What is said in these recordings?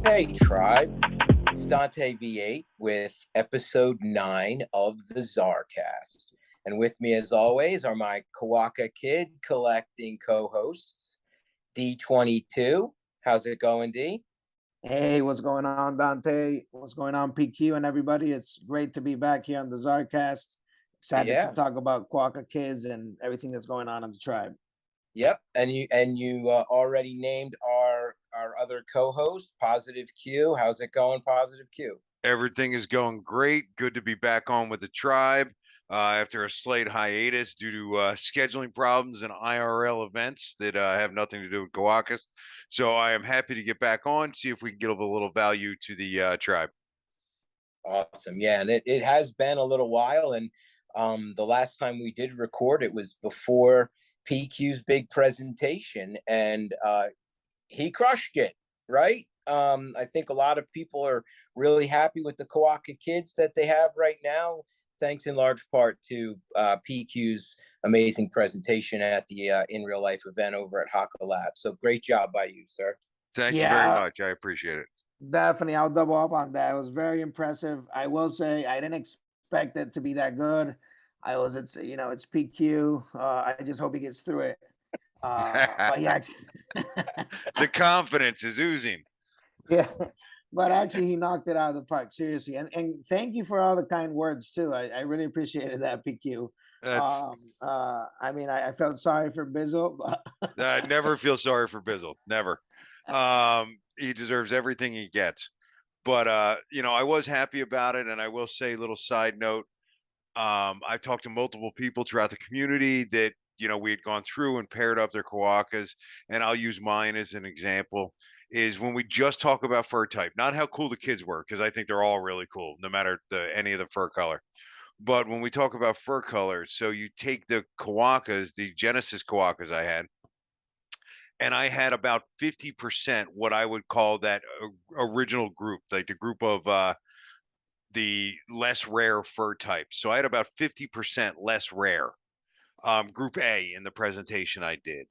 Hey, tribe. It's Dante V8 with episode 9 of the ZarCast. And with me, as always, are my Quokka Kid collecting co-hosts, D22. How's it going, D? Hey, what's going on, Dante? What's going on, PQ and everybody? It's great to be back here on the ZarCast. Excited to Yeah. talk about Quokka kids and everything that's going on in the tribe. Yep. And you already named our other co-host, Positive Q. How's it going, Positive Q? Everything is going great. Good to be back on with the tribe after a slight hiatus due to scheduling problems and IRL events that have nothing to do with Quokkas. So I am happy to get back on, see if we can give a little value to the tribe. Awesome. Yeah, and it has been a little while. And the last time we did record, it was before PQ's big presentation, and he crushed it, right? I think a lot of people are really happy with the Quokka kids that they have right now, thanks in large part to PQ's amazing presentation at the in real life event over at Haka Lab. So great job by you, sir. Thank you very much. I appreciate it. Definitely, I'll double up on that. It was very impressive. I will say I didn't expect it to be that good. It's PQ. I just hope he gets through it. But yeah, The confidence is oozing. Yeah, but actually he knocked it out of the park, seriously. And thank you for all the kind words too. I really appreciated that, PQ. I felt sorry for Bizzle, but I never feel sorry for Bizzle. Never. He deserves everything he gets. But I was happy about it, and I will say, little side note, I talked to multiple people throughout the community that we had gone through and paired up their Quokkas, and I'll use mine as an example. Is when we just talk about fur type, not how cool the kids were, because I think they're all really cool, no matter any of the fur color. But when we talk about fur color, so you take the Quokkas, the Genesis Quokkas I had, and I had about 50% what I would call that original group, like the group of the less rare fur types. So I had about 50% less rare, group A in the presentation I did.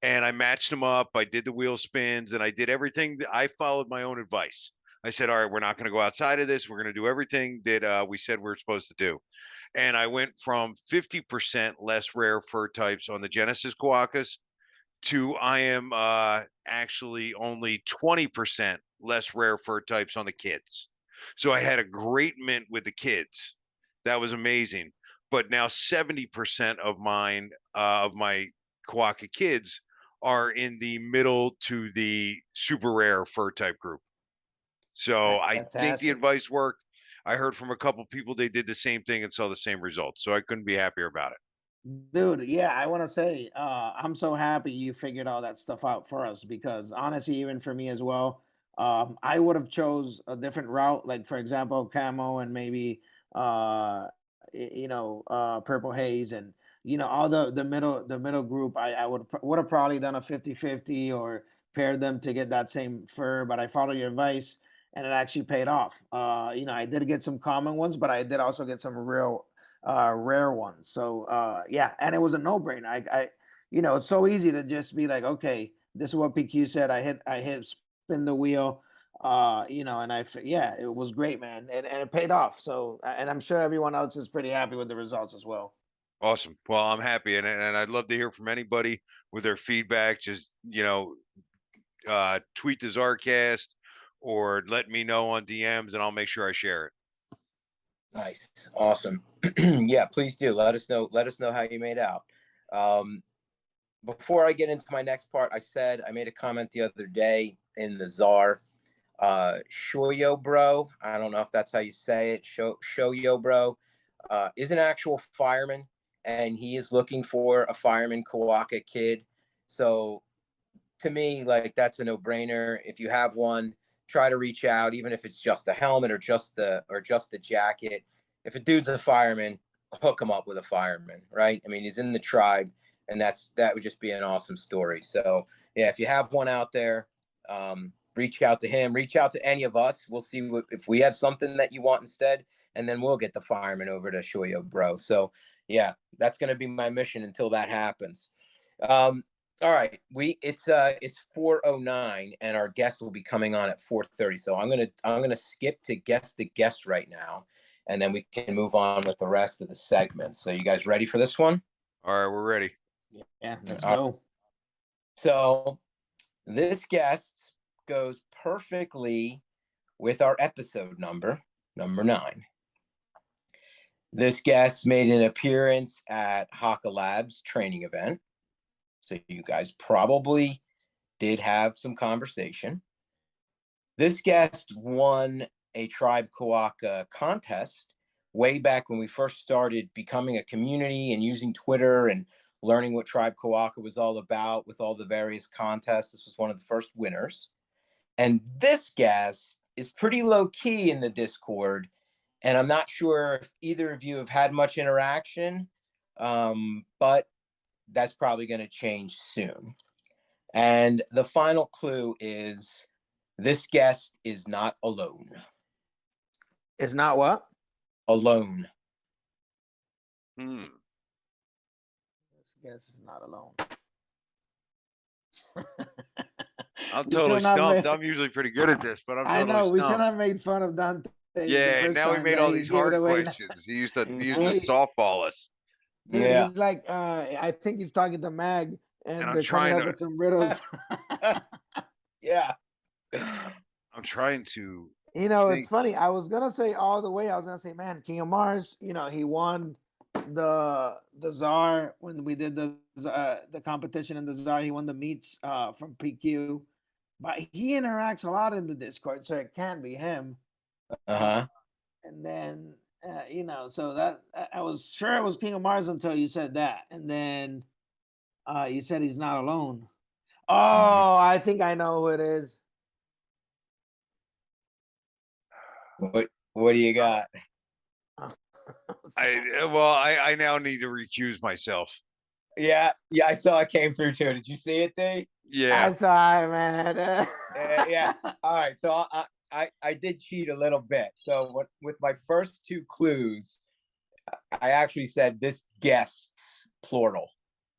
And I matched them up. I did the wheel spins and I did everything. I followed my own advice. I said, all right, we're not going to go outside of this. We're going to do everything that we said we were supposed to do. And I went from 50% less rare fur types on the Genesis Quokkas to I am actually only 20% less rare fur types on the kids. So I had a great mint with the kids. That was amazing. But now 70% of mine, of my Quokka kids, are in the middle to the super rare fur type group. So I think the advice worked. I heard from a couple people they did the same thing and saw the same results. So I couldn't be happier about it. dude, yeah, I want to say I'm so happy you figured all that stuff out for us because honestly, even for me as well, I would have chose a different route, like for example, camo and maybe purple haze and all the middle group. I would have probably done a 50-50 or paired them to get that same fur, but I followed your advice and it actually paid off. I did get some common ones, but I did also get some real rare ones. So yeah, and it was a no-brainer. It's so easy to just be like, okay, this is what PQ said. I hit spin the wheel, and yeah, it was great, man, and it paid off. So and I'm sure everyone else is pretty happy with the results as well. Awesome. Well, I'm happy, and I'd love to hear from anybody with their feedback. Just tweet the Zarcast or let me know on DMs, and I'll make sure I share it. Nice. Awesome. Yeah, please do. Let us know how you made out. Before I get into my next part, I made a comment the other day in the Zar. Shoyo Bro, I don't know if that's how you say it. Shoyo Bro is an actual fireman, and he is looking for a fireman Quokka kid. So to me, like, that's a no-brainer. If you have one, try to reach out, even if it's just a helmet or just the jacket. If a dude's a fireman, hook him up with a fireman, right? I mean, he's in the tribe, and that would just be an awesome story. So yeah, if you have one out there, reach out to him, reach out to any of us. We'll see if we have something that you want instead, and then we'll get the fireman over to Shoyo Bro. So yeah, that's going to be my mission until that happens. All right, it's 4:09, and our guest will be coming on at 4:30. So I'm gonna skip to guess the guest right now, and then we can move on with the rest of the segment. So you guys ready for this one? All right, we're ready. Yeah, let's All go. So this guest goes perfectly with our episode number 9. This guest made an appearance at Haka Labs training event. So you guys probably did have some conversation. This guest won a Tribe Quokka contest way back when we first started becoming a community and using Twitter and learning what Tribe Quokka was all about with all the various contests. This was one of the first winners. And this guest is pretty low key in the Discord. And I'm not sure if either of you have had much interaction, but that's probably going to change soon. And the final clue is this guest is not alone. It's not what? Alone. Hmm. This guest is not alone. I'm We should totally not stumped. make- I'm usually pretty good at this, but I'm I totally know we should stumped. have made fun of Dante. the Yeah, first now we time made that all he these gave it hard away. questions. He used to Hey. softball us, Dude, Yeah. he's like, I think he's talking to Mag, and I'm they're coming trying up to- with some riddles. Yeah. I'm trying to. You know, think. it's funny. I was gonna say all the way. I was gonna say, man, King of Mars. You know, he won the Czar when we did the competition in the Czar. He won the meets from PQ, but he interacts a lot in the Discord, so it can't be him. Uh-huh. And then you know, so that I was sure it was King of Mars until you said that, and then you said he's not alone. Oh, I think I know who it is. What do you got? I now need to recuse myself. Yeah, I saw it came through too. Did you see it, Dave? Yeah. I saw it, man. Yeah. All right. So I did cheat a little bit. So with my first two clues, I actually said this guests plural,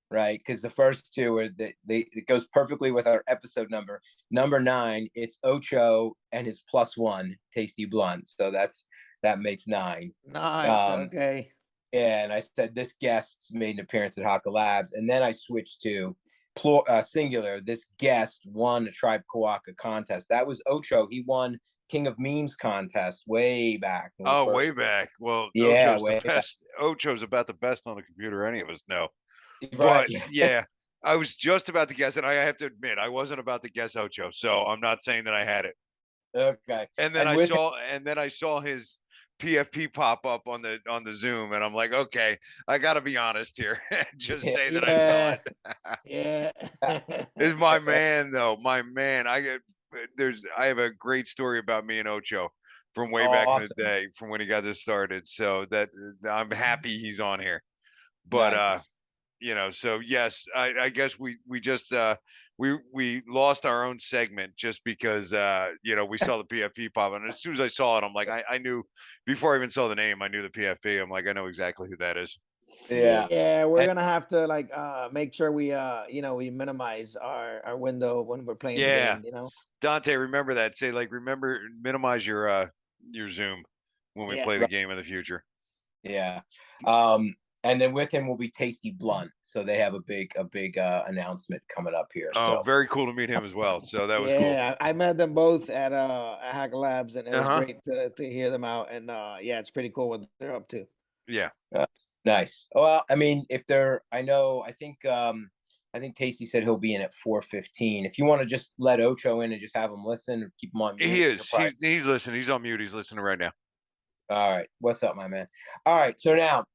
right? Because the first two are it goes perfectly with our episode number 9. It's Ocho and his +1 tasty blunt. So that makes 9. Nice. Okay. Yeah, and I said this guest made an appearance at Haka Labs, and then I switched to singular. This guest won a Tribe Quokka contest. That was Ocho. He won King of Memes contest way back. Oh, way back. Well, Yeah, Ocho's way the best. Ocho's about the best on the computer any of us know. right. But yeah, I was just about to guess it. I have to admit, I wasn't about to guess Ocho, so I'm not saying that I had it. Okay. And then And I saw his PFP pop up on the Zoom, and I'm like, okay, I got to be honest here. Just say that I saw it. Yeah. It's my man, though. My man. I have a great story about me and Ocho from way back in the day, from when he got this started. So that I'm happy he's on here. But Nice. so yes, I guess we just we lost our own segment just because we saw the PFP pop, and as soon as I saw it, I'm like, I knew before I even saw the name, I knew the PFP. I'm like, I know exactly who that is. Yeah, we're gonna have to like make sure we we minimize our window when we're playing the game, Dante, remember that. Say minimize your Zoom when we play the game in the future. Yeah. And then with him will be Tasty Blunt. So they have a big announcement coming up here. Oh, So very cool to meet him as well. So that was cool. Yeah, I met them both at Hack Labs, and it was Uh-huh. great to hear them out. And yeah, it's pretty cool what they're up to. Yeah. Nice. Well, I mean, I think Tasty said he'll be in at 4:15. If you want to just let Ocho in and just have him listen or keep him on mute. He is. He's listening. He's on mute. He's listening right now. All right. What's up, my man? All right. So now,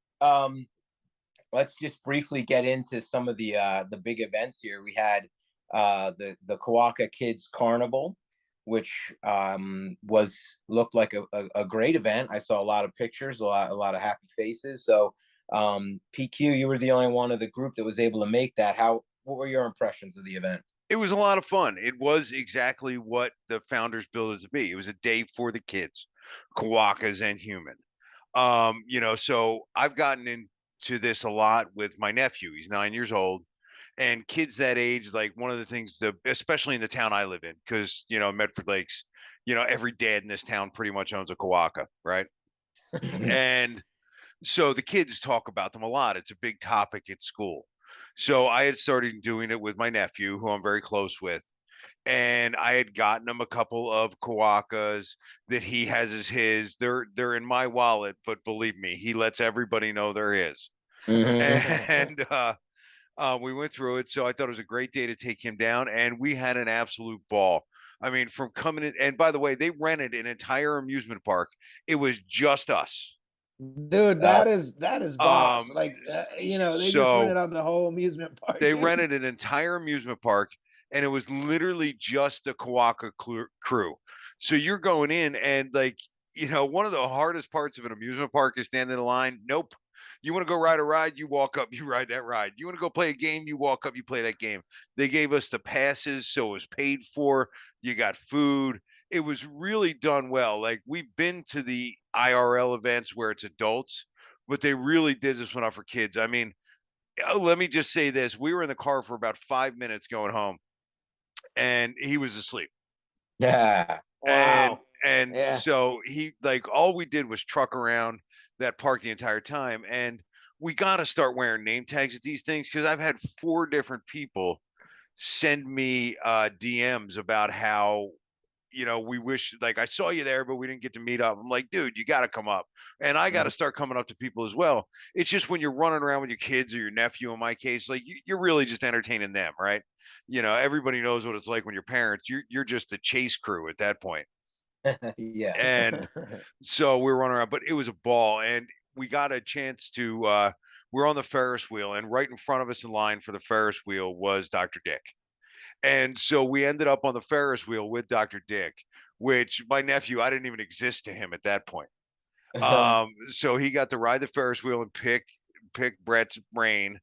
let's just briefly get into some of the big events here. We had the Quokka Kids Carnival, which looked like a great event. I saw a lot of pictures, a lot of happy faces. So PQ, you were the only one of the group that was able to make that. What were your impressions of the event? It was a lot of fun. It was exactly what the founders built it to be. It was a day for the kids, Quokkas and human. So I've gotten into this a lot with my nephew. He's 9 years old, And kids that age, like one of the things, especially in the town I live in, because, Medford Lakes, every dad in this town pretty much owns a Quokka, right? And so the kids talk about them a lot. It's a big topic at school. So I had started doing it with my nephew, who I'm very close with. And I had gotten him a couple of Quokkas that he has as his. They're in my wallet, but believe me, he lets everybody know they're his. And we went through it. So I thought it was a great day to take him down, and we had an absolute ball. I mean, from coming in, and by the way, they rented an entire amusement park. It was just us. Dude, that is boss. Like, they just So rented out the whole amusement park. they rented an entire amusement park, and it was literally just the Quokka crew. So you're going in, and like, one of the hardest parts of an amusement park is standing in line. Nope. You want to go ride a ride, you walk up, you ride that ride. You want to go play a game, you walk up, you play that game. They gave us the passes, so it was paid for. You got food. It was really done well. Like, we've been to the IRL events where it's adults, but they really did this one up for kids. I mean, let me just say this. We were in the car for about 5 minutes going home, and he was asleep. Yeah. Wow. And Yeah. so he, like, all we did was truck around that park the entire time. And we got to start wearing name tags at these things, because I've had 4 different people send me DMs about how, we wish, like, I saw you there, but we didn't get to meet up. I'm like, dude, you got to come up. And I got to start coming up to people as well. It's just when you're running around with your kids or your nephew, in my case, like, you're really just entertaining them, right? Everybody knows what it's like when you're parents. You're just the chase crew at that point. Yeah. And so we were running around, but it was a ball. And we got a chance to, we're on the Ferris wheel, and right in front of us in line for the Ferris wheel was Dr. Dick. And so we ended up on the Ferris wheel with Dr. Dick, which my nephew, I didn't even exist to him at that point. So he got to ride the Ferris wheel and pick Brett's brain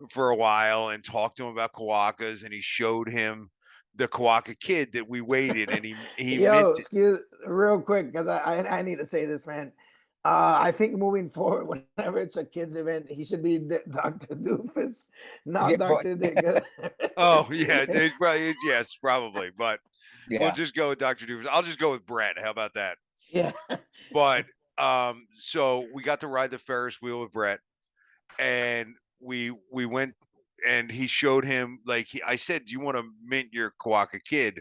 for a while and talk to him about Quokkas, and he showed him the Quokka kid that we waited, and he Yo, excuse real quick, because I need to say this, man. I think moving forward, whenever it's a kids event, he should be Dr. Doofus, not Yeah, Dr. Dick. Oh yeah, yes, probably, but we'll yeah. just go with Dr. Doofus. I'll just go with Brett. How about that? Yeah. But so we got to ride the Ferris wheel with Brett, and we went, and he showed him, like, I said, do you want to mint your Quokka kid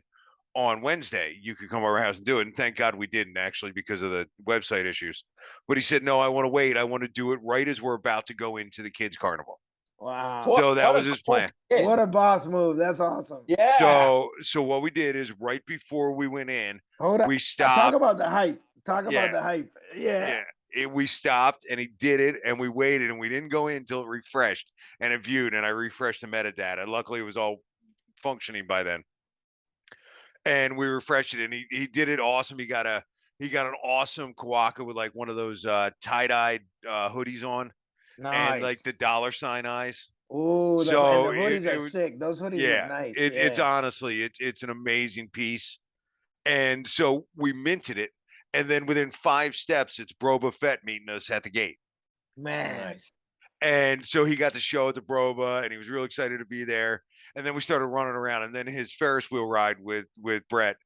on Wednesday? You could come over our house and do it. And thank God we didn't, actually, because of the website issues. But he said, no, I want to wait. I want to do it right as we're about to go into the kids' carnival. Wow. So that was his plan. What a boss move. That's awesome. Yeah. So what we did is, right before we went in, Hold on. we stopped. Talk about the hype. About the hype. Yeah. We stopped, and he did it, and we waited, and we didn't go in until it refreshed and it viewed, and I refreshed the metadata. Luckily, it was all functioning by then. And we refreshed it, and he did it awesome. He got an awesome Quokka with, like, one of those tie-dyed hoodies on. Nice. And, like, the $sign eyes. Oh, so and the hoodies are sick. Those hoodies look nice. It's honestly, it's an amazing piece. And so we minted it, and then within 5 steps, it's Broba Fett meeting us at the gate. Man. Nice. And so he got to show it to Broba, and he was real excited to be there. And then we started running around, and then his Ferris wheel ride with Brett,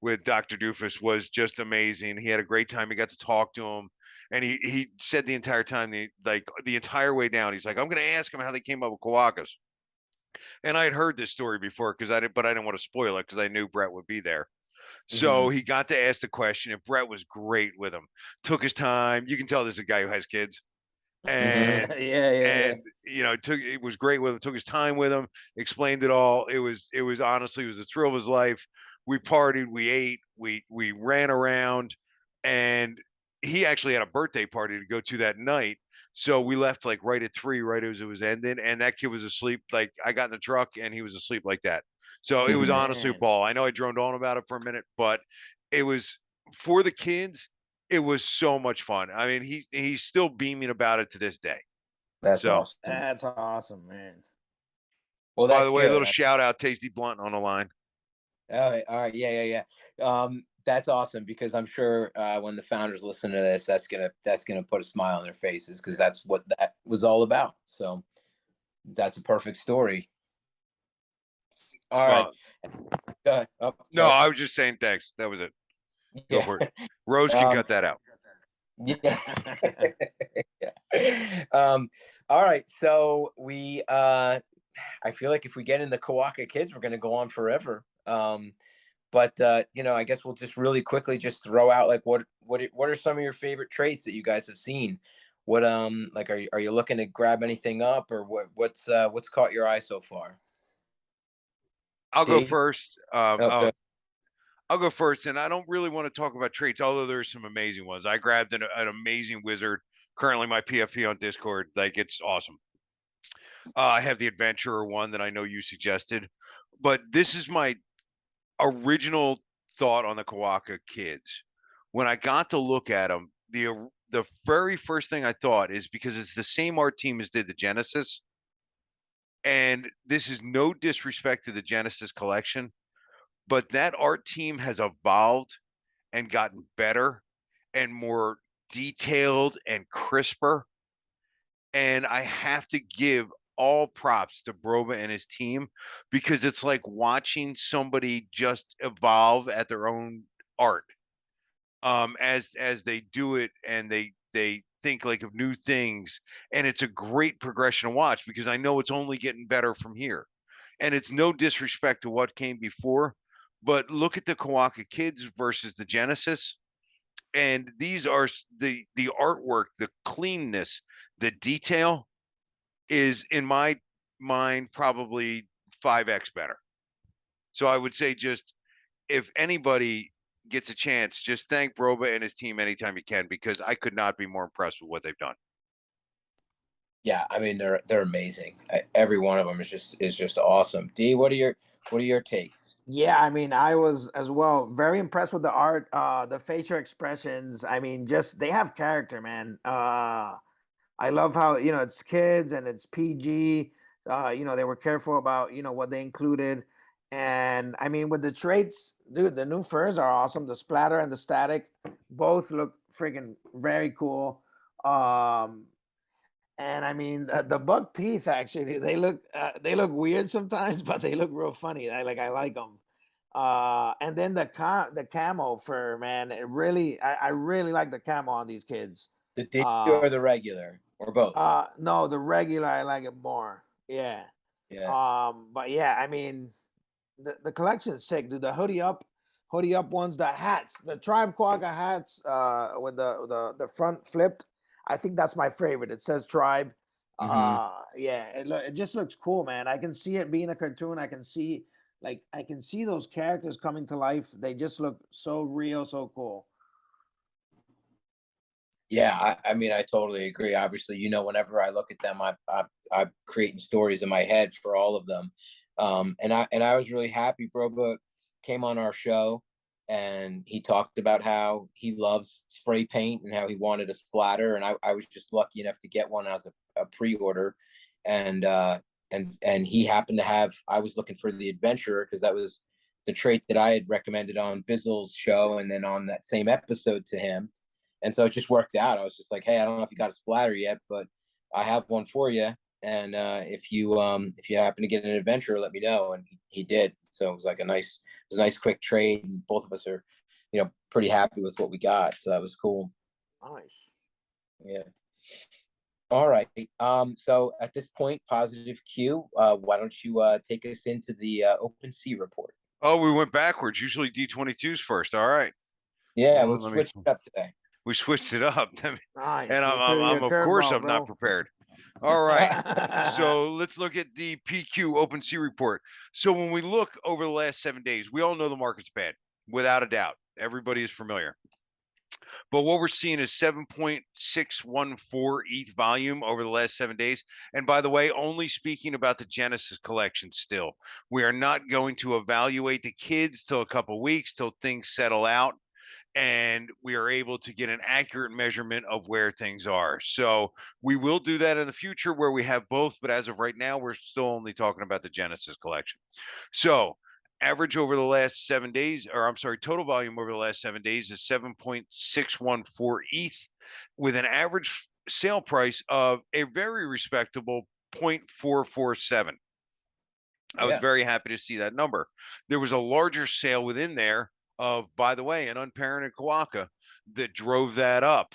with Dr. Doofus, was just amazing. He had a great time. He got to talk to him, and he said the entire time, the entire way down, he's like, I'm going to ask him how they came up with Quokkas. And I had heard this story before, but I didn't want to spoil it, because I knew Brett would be there. So he got to ask the question, and Brett was great with him. Took his time. You can tell this is a guy who has kids. And it was great with him. Took his time with him, explained it all. It was honestly, it was a thrill of his life. We partied, we ate, we ran around, and he actually had a birthday party to go to that night. So we left, like, right at 3, right as it was ending, and that kid was asleep. Like, I got in the truck, and he was asleep like that. So it was honestly a ball. I know I droned on about it for a minute, but it was, for the kids, it was so much fun. I mean, he's still beaming about it to this day. That's awesome. That's awesome, man. Well, by the way, a little shout out, Tasty Blunt on the line. All right. Yeah. That's awesome, because I'm sure when the founders listen to this, that's gonna put a smile on their faces, because that's what that was all about. So that's a perfect story. All right. Oh, No, sorry. I was just saying thanks. That was it. Go for it. Yeah. Rose can cut that out. Yeah. Yeah. All right. So I feel like if we get in the Quokka kids, we're gonna go on forever. But I guess we'll just really quickly just throw out like what are some of your favorite traits that you guys have seen? What like are you looking to grab anything up, or what's caught your eye so far? I'll go Dave? first. Okay. I'll go first, and I don't really want to talk about traits, although there's some amazing ones. I grabbed an amazing wizard, currently my PFP on Discord. Like, it's awesome. I have the adventurer one that I know you suggested, but this is my original thought on the Quokka kids. When I got to look at them, the very first thing I thought is, because it's the same art team as did the Genesis, and this is no disrespect to the Genesis collection, but that art team has evolved and gotten better and more detailed and crisper. And I have to give all props to Broba and his team, because it's like watching somebody just evolve at their own art. As they do it, and they think like of new things, and it's a great progression to watch, because I know it's only getting better from here. And it's no disrespect to what came before, but look at the Quokka kids versus the Genesis, and these are the artwork, the cleanness, the detail is, in my mind, probably 5x better. So I would say, just if anybody gets a chance, just thank Broba and his team anytime you can, because I could not be more impressed with what they've done. Yeah, I mean they're amazing. Every one of them is just awesome. D, what are your takes? Yeah, I mean, I was as well very impressed with the art, the facial expressions. I mean, just they have character, man. I love how, it's kids and it's PG. They were careful about, what they included. And I mean, with the traits, dude, the new furs are awesome. The splatter and the static both look freaking very cool. Um, and I mean, the buck teeth actually, they look weird sometimes, but they look real funny. I like them. And then the camo fur, man, I really like the camo on these kids. The D Uh, or the regular or both? no, the regular I like it more. Yeah. Yeah. But yeah, I mean, the collection's sick, dude. The hoodie up ones, the hats, the Tribe Quagga hats, with the front flipped. I think that's my favorite. It says Tribe. Mm-hmm. Yeah, it just looks cool, man. I can see it being a cartoon. I can see those characters coming to life. They just look so real, so cool. Yeah, I mean, I totally agree. Obviously, whenever I look at them, I'm creating stories in my head for all of them. And I was really happy. Broba came on our show, and he talked about how he loves spray paint and how he wanted a splatter. And I was just lucky enough to get one as a pre-order, and he happened to have. I was looking for the adventurer because that was the trait that I had recommended on Bizzle's show, and then on that same episode to him. And so it just worked out. I was just like, hey, I don't know if you got a splatter yet, but I have one for you. And if you happen to get an adventure, let me know. And he did. So it was like a nice quick trade, and both of us are, pretty happy with what we got. So that was cool. Nice. Yeah. All right. So at this point, positive Q. Why don't you take us into the Open Sea report? Oh, we went backwards. Usually D22's first. All right. Yeah, Well, we'll switch it up today. We switched it up. Nice. And You threw I'm your of course curveball, I'm not bro. prepared. All right. So let's look at the PQ Open Sea report. So when we look over the last 7 days, we all know the market's bad, without a doubt. Everybody is familiar. But what we're seeing is 7.614 ETH volume over the last 7 days. And by the way, only speaking about the Genesis collection still. We are not going to evaluate the kids till a couple weeks, till things settle out, and we are able to get an accurate measurement of where things are. So we will do that in the future where we have both, but as of right now, we're still only talking about the Genesis collection. So average over the last 7 days, or I'm sorry, total volume over the last 7 days is 7.614 ETH, with an average sale price of a very respectable 0.447. I was Yeah. very happy to see that number. There was a larger sale within there of, by the way, an unparented Quokka that drove that up.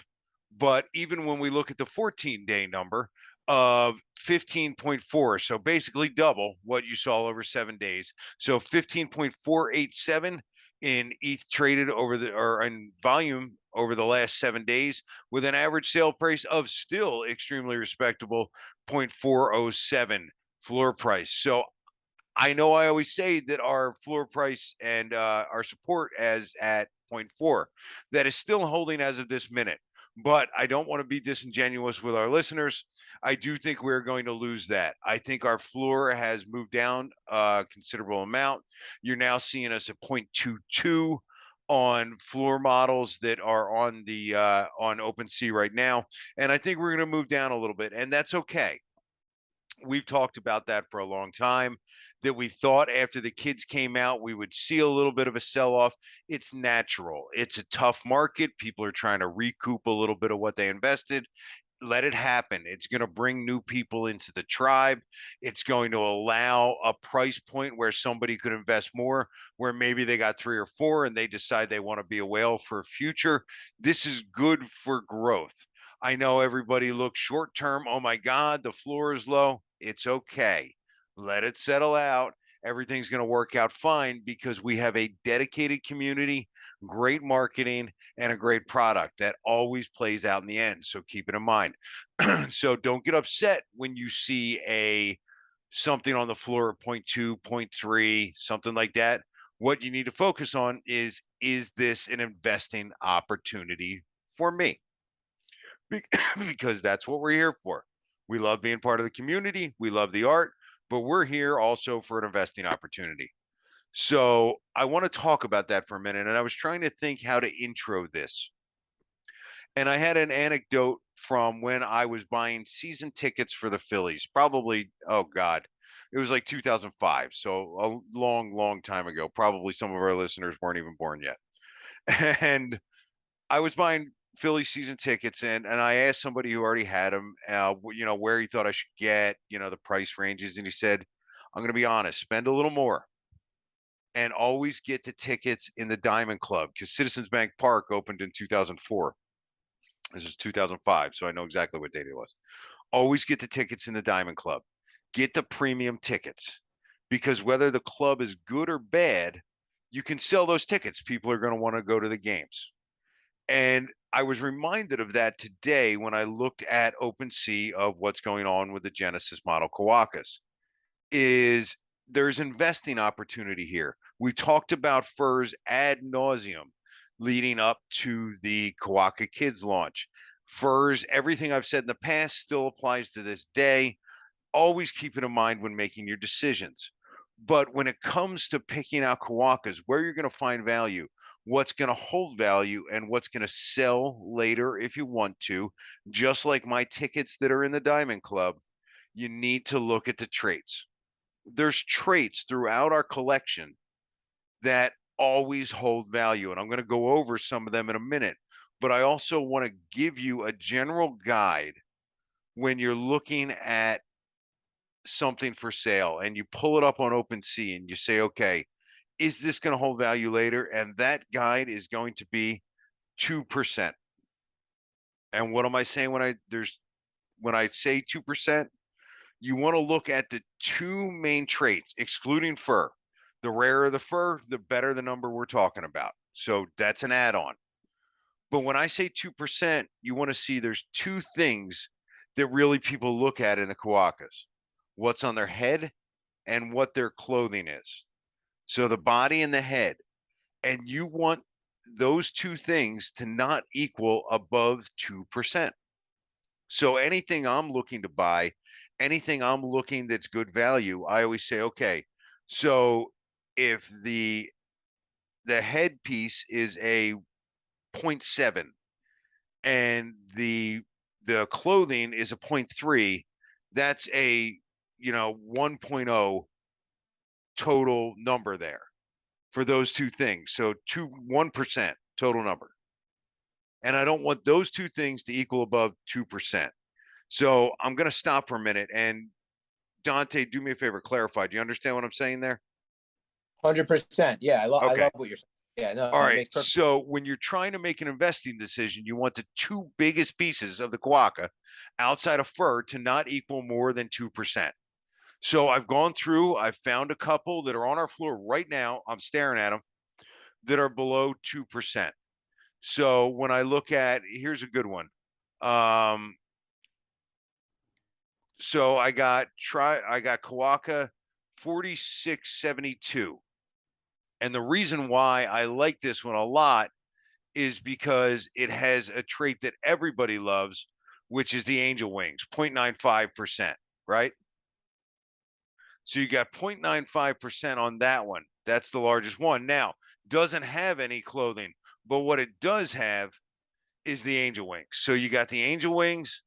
But even when we look at the 14-day number of 15.4, so basically double what you saw over 7 days. So 15.487 in ETH traded over the, or in volume over the last 7 days, with an average sale price of still extremely respectable 0.407 floor price. So I know I always say that our floor price and our support as at 0.4, that is still holding as of this minute. But I don't want to be disingenuous with our listeners. I do think we're going to lose that. I think our floor has moved down a considerable amount. You're now seeing us at 0.22 on floor models that are on the on OpenSea right now, and I think we're going to move down a little bit, and that's okay. We've talked about that for a long time, that we thought after the kids came out, we would see a little bit of a sell off. It's natural. It's a tough market. People are trying to recoup a little bit of what they invested. Let it happen. It's going to bring new people into the tribe. It's going to allow a price point where somebody could invest more, where maybe they got 3 or 4 and they decide they want to be a whale for a future. This is good for growth. I know everybody looks short term. Oh my God, the floor is low. It's okay. Let it settle out. Everything's going to work out fine because we have a dedicated community, great marketing, and a great product that always plays out in the end. So keep it in mind. So don't get upset when you see a something on the floor of 0.2, 0.3, something like that. What you need to focus on is this an investing opportunity for me? Because that's what we're here for. We love being part of the community. We love the art, but we're here also for an investing opportunity. So I want to talk about that for a minute. And I was trying to think how to intro this. And I had an anecdote from when I was buying season tickets for the Phillies, probably, oh God, it was like 2005. So a long, long time ago. Probably some of our listeners weren't even born yet. And I was buying Philly season tickets, and I asked somebody who already had them, where he thought I should get, the price ranges, and he said, "I'm going to be honest, spend a little more, and always get the tickets in the Diamond Club because Citizens Bank Park opened in 2004. This is 2005, so I know exactly what date it was. Always get the tickets in the Diamond Club. Get the premium tickets because whether the club is good or bad, you can sell those tickets. People are going to want to go to the games." And I was reminded of that today when I looked at OpenSea of what's going on with the Genesis model Quokkas. Is there's investing opportunity here. We talked about furs ad nauseum leading up to the Quokka Kids launch. Furs, everything I've said in the past still applies to this day. Always keep it in mind when making your decisions. But when it comes to picking out Quokkas, where you're going to find value, what's going to hold value, and what's going to sell later if you want to, just like my tickets that are in the Diamond Club, you need to look at the traits. There's traits throughout our collection that always hold value. And I'm going to go over some of them in a minute. But I also want to give you a general guide when you're looking at something for sale and you pull it up on OpenSea and you say, okay, is this going to hold value later? And that guide is going to be 2%. And what am I saying when I say 2%? You want to look at the 2 main traits, excluding fur. The rarer the fur, the better the number we're talking about. So that's an add-on. But when I say 2%, you want to see there's 2 things that really people look at in the Quokkas. What's on their head and what their clothing is. So the body and the head. And you want those 2 things to not equal above 2%. So anything I'm looking to buy, anything I'm looking that's good value, I always say, okay, so if the headpiece is a 0.7 and the clothing is a 0.3, that's a 1.0 total number there for those 2 things. So 1% total number. And I don't want those 2 things to equal above 2%. So I'm going to stop for a minute and Dante, do me a favor, clarify. Do you understand what I'm saying there? 100%. Yeah, I Okay. love what you're saying. Yeah, no, All it right. makes perfect. So when you're trying to make an investing decision, you want the two biggest pieces of the Quokka outside of fur to not equal more than 2%. So I've gone through, I've found a couple that are on our floor right now. I'm staring at them that are below 2%. So when I look at, here's a good one. So I got Quokka 4672. And the reason why I like this one a lot is because it has a trait that everybody loves, which is the angel wings, 0.95%, right? So you got 0.95% on that one. That's the largest one. Now, doesn't have any clothing, but what it does have is the angel wings. So you got the angel wings,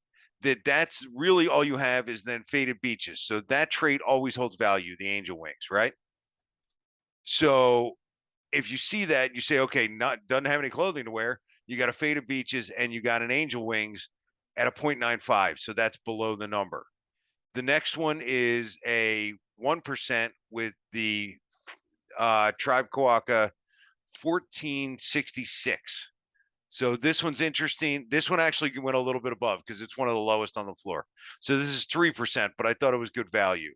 that's really all you have is then faded beaches. So that trait always holds value, the angel wings, right? So if you see that, you say, okay, doesn't have any clothing to wear. You got a faded beaches and you got an angel wings at a 0.95. So that's below the number. The next one is a 1% with the Tribe Quokka 1466. So this one's interesting. This one actually went a little bit above because it's one of the lowest on the floor. So this is 3%, but I thought it was good value.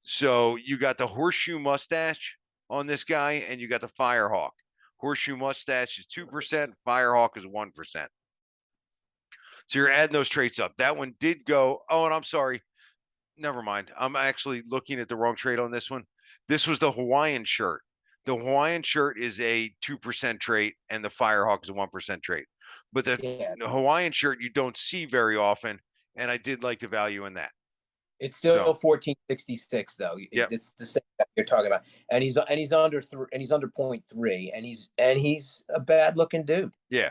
So you got the horseshoe mustache on this guy, and you got the Firehawk. Horseshoe mustache is 2%, Firehawk is 1%. So you're adding those traits up. That one did go. Oh, and I'm sorry. Never mind. I'm actually looking at the wrong trait on this one. This was the Hawaiian shirt. The Hawaiian shirt is a 2% trait, and the Firehawk is a 1% trait. But the Hawaiian shirt you don't see very often, and I did like the value in that. It's still 1466 though. Yep. It's the same that you're talking about, and he's under 0.3, and he's a bad looking dude. Yeah,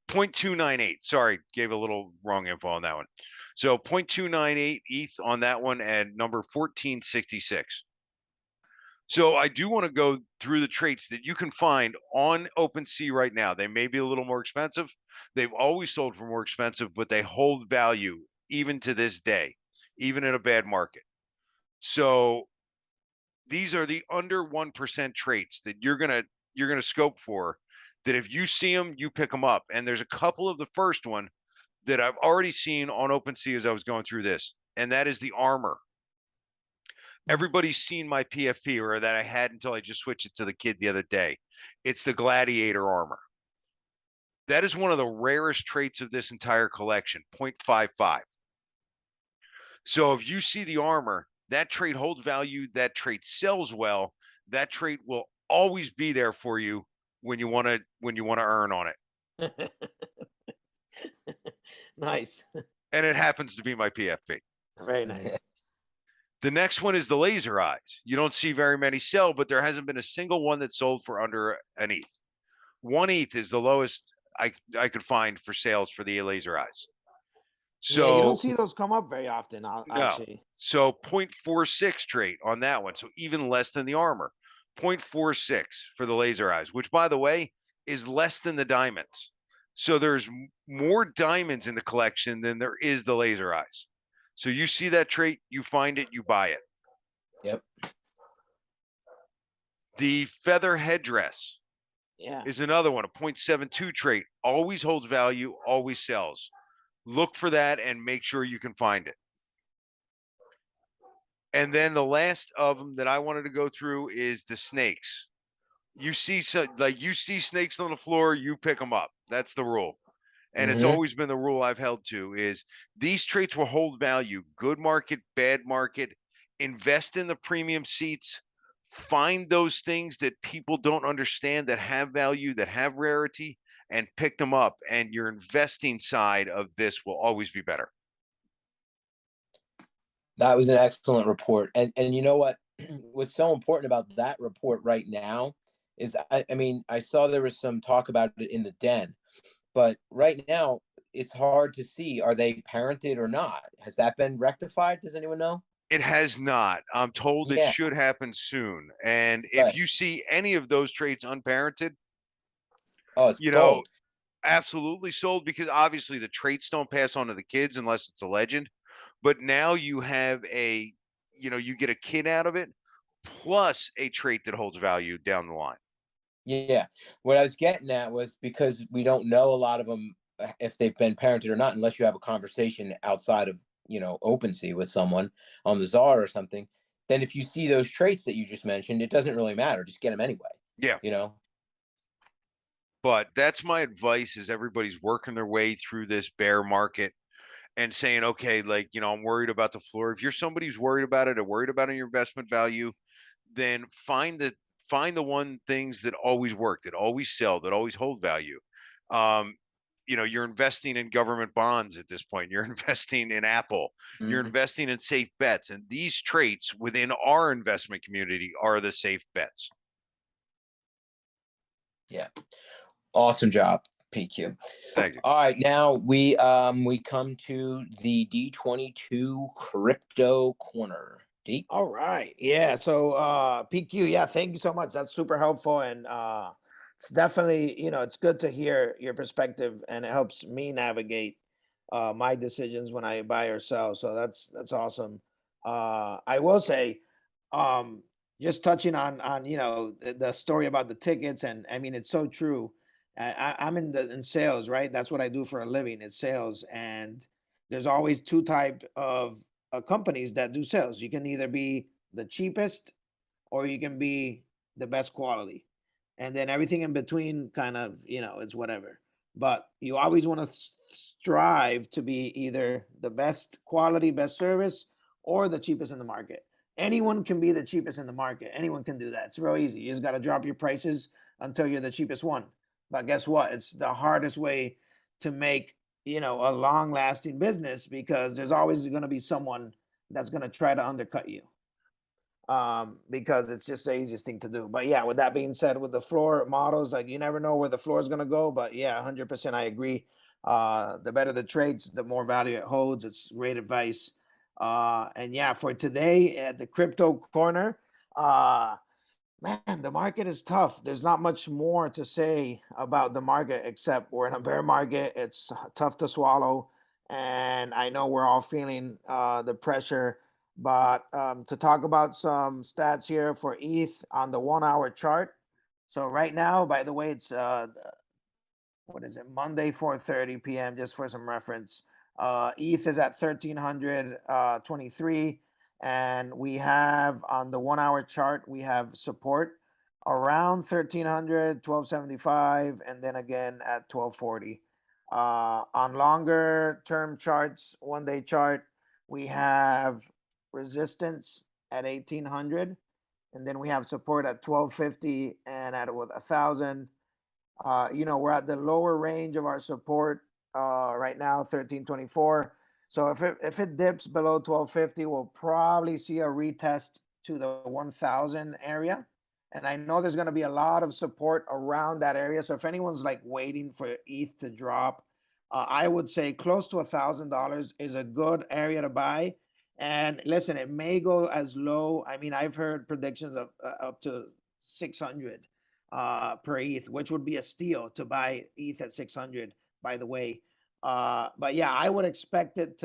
0.298. Sorry, gave a little wrong info on that one. So 0.298 ETH on that one, and number 1466. So I do want to go through the traits that you can find on OpenSea right now. They may be a little more expensive. They've always sold for more expensive, but they hold value even to this day, even in a bad market. So these are the under 1% traits that you're gonna scope for. That if you see them, you pick them up. And there's a couple of the first one that I've already seen on OpenSea as I was going through this, and that is the armor. Everybody's seen my PFP, or that I had until I just switched it to the kid the other day. It's the Gladiator Armor. That is one of the rarest traits of this entire collection, 0.55. So if you see the armor, that trait holds value, that trait sells well, that trait will always be there for you when you want to earn on it. Nice. And it happens to be my PFP. Very nice. The next one is the laser eyes. You don't see very many sell, but there hasn't been a single one that sold for under an ETH. 1 ETH is the lowest I could find for sales for the laser eyes. So yeah, you don't see those come up very often, actually. No. So 0.46 trait on that one. So even less than the armor. 0.46 for the laser eyes, which, by the way, is less than the diamonds. So there's more diamonds in the collection than there is the laser eyes. So you see that trait, you find it, you buy it. Yep. The feather headdress is another one, a 0.72 trait. Always holds value, always sells. Look for that and make sure you can find it. And then the last of them that I wanted to go through is the snakes. You see snakes on the floor, you pick them up. That's the rule. And it's always been the rule I've held to is these traits will hold value. Good market, bad market. Invest in the premium seats. Find those things that people don't understand that have value, that have rarity, and pick them up. And your investing side of this will always be better. That was an excellent report. And you know what? What's so important about that report right now is, I mean, I saw there was some talk about it in the den, but right now it's hard to see, are they parented or not? Has that been rectified? Does anyone know? It has not. I'm told it should happen soon. And if you see any of those traits unparented, it's sold. Absolutely sold, because obviously the traits don't pass on to the kids unless it's a legend. But now you have a you get a kid out of it, plus a trait that holds value down the line. Yeah. What I was getting at was because we don't know a lot of them if they've been parented or not, unless you have a conversation outside of, OpenSea with someone on the Czar or something. Then if you see those traits that you just mentioned, it doesn't really matter. Just get them anyway. Yeah. But that's my advice: is everybody's working their way through this bear market and saying, okay, like, I'm worried about the floor. If you're somebody who's worried about it or worried about your investment value, then find the one things that always work, that always sell, that always hold value. You're investing in government bonds at this point. You're investing in Apple. Mm-hmm. You're investing in safe bets. And these traits within our investment community are the safe bets. Yeah. Awesome job, PQ. Thank you. All right, now we come to the D22 crypto corner. D. All right, yeah. So PQ, yeah, thank you so much. That's super helpful, and it's definitely it's good to hear your perspective, and it helps me navigate my decisions when I buy or sell. So that's awesome. I will say, just touching on the story about the tickets, and I mean it's so true. I'm in sales, right? That's what I do for a living. It's sales, and there's always two type of companies that do sales. You can either be the cheapest, or you can be the best quality, and then everything in between kind of it's whatever. But you always want to strive to be either the best quality, best service, or the cheapest in the market. Anyone can be the cheapest in the market. Anyone can do that. It's real easy. You just got to drop your prices until you're the cheapest one. But guess what? It's the hardest way to make, a long lasting business, because there's always going to be someone that's going to try to undercut you. Because it's just the easiest thing to do. But yeah, with that being said, with the floor models, like you never know where the floor is going to go. But yeah, 100% I agree. The better the trades, the more value it holds. It's great advice. And yeah, for today at the crypto corner, man, the market is tough. There's not much more to say about the market except we're in a bear market. It's tough to swallow. And I know we're all feeling the pressure. But to talk about some stats here for ETH on the 1 hour chart. So right now, by the way, it's Monday 4:30 p.m. just for some reference. ETH is at 1,323. And we have on the 1 hour chart, we have support around 1,300, 1,275, and then again at 1,240. On longer term charts, 1 day chart, we have resistance at 1,800, and then we have support at 1,250 and at 1,000. We're at the lower range of our support right now, 1,324. So if it dips below 1,250, we'll probably see a retest to the 1,000 area. And I know there's going to be a lot of support around that area. So if anyone's like waiting for ETH to drop, I would say close to $1,000 is a good area to buy. And listen, it may go as low. I mean, I've heard predictions of up to 600 per ETH, which would be a steal to buy ETH at 600, by the way. But yeah, I would expect it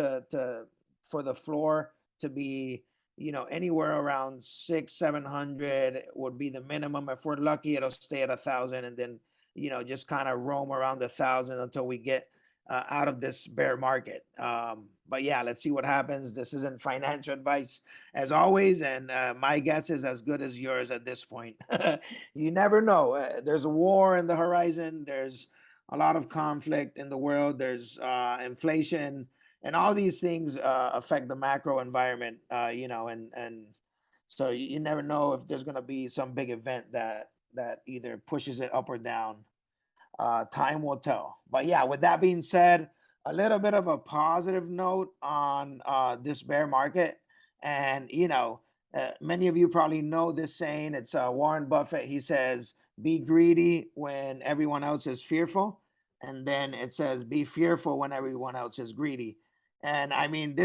for the floor to be, anywhere around 600-700 would be the minimum. If we're lucky, it'll stay at 1,000, and then, just kind of roam around the 1,000 until we get out of this bear market. But yeah, let's see what happens. This isn't financial advice as always. And my guess is as good as yours at this point. You never know. There's a war in the horizon. There's a lot of conflict in the world. There's inflation, and all these things affect the macro environment, and so you never know if there's going to be some big event that either pushes it up or down. Time will tell. But yeah, with that being said, a little bit of a positive note on this bear market. And, many of you probably know this saying. It's Warren Buffett. He says, be greedy when everyone else is fearful. And then it says, be fearful when everyone else is greedy. And I mean,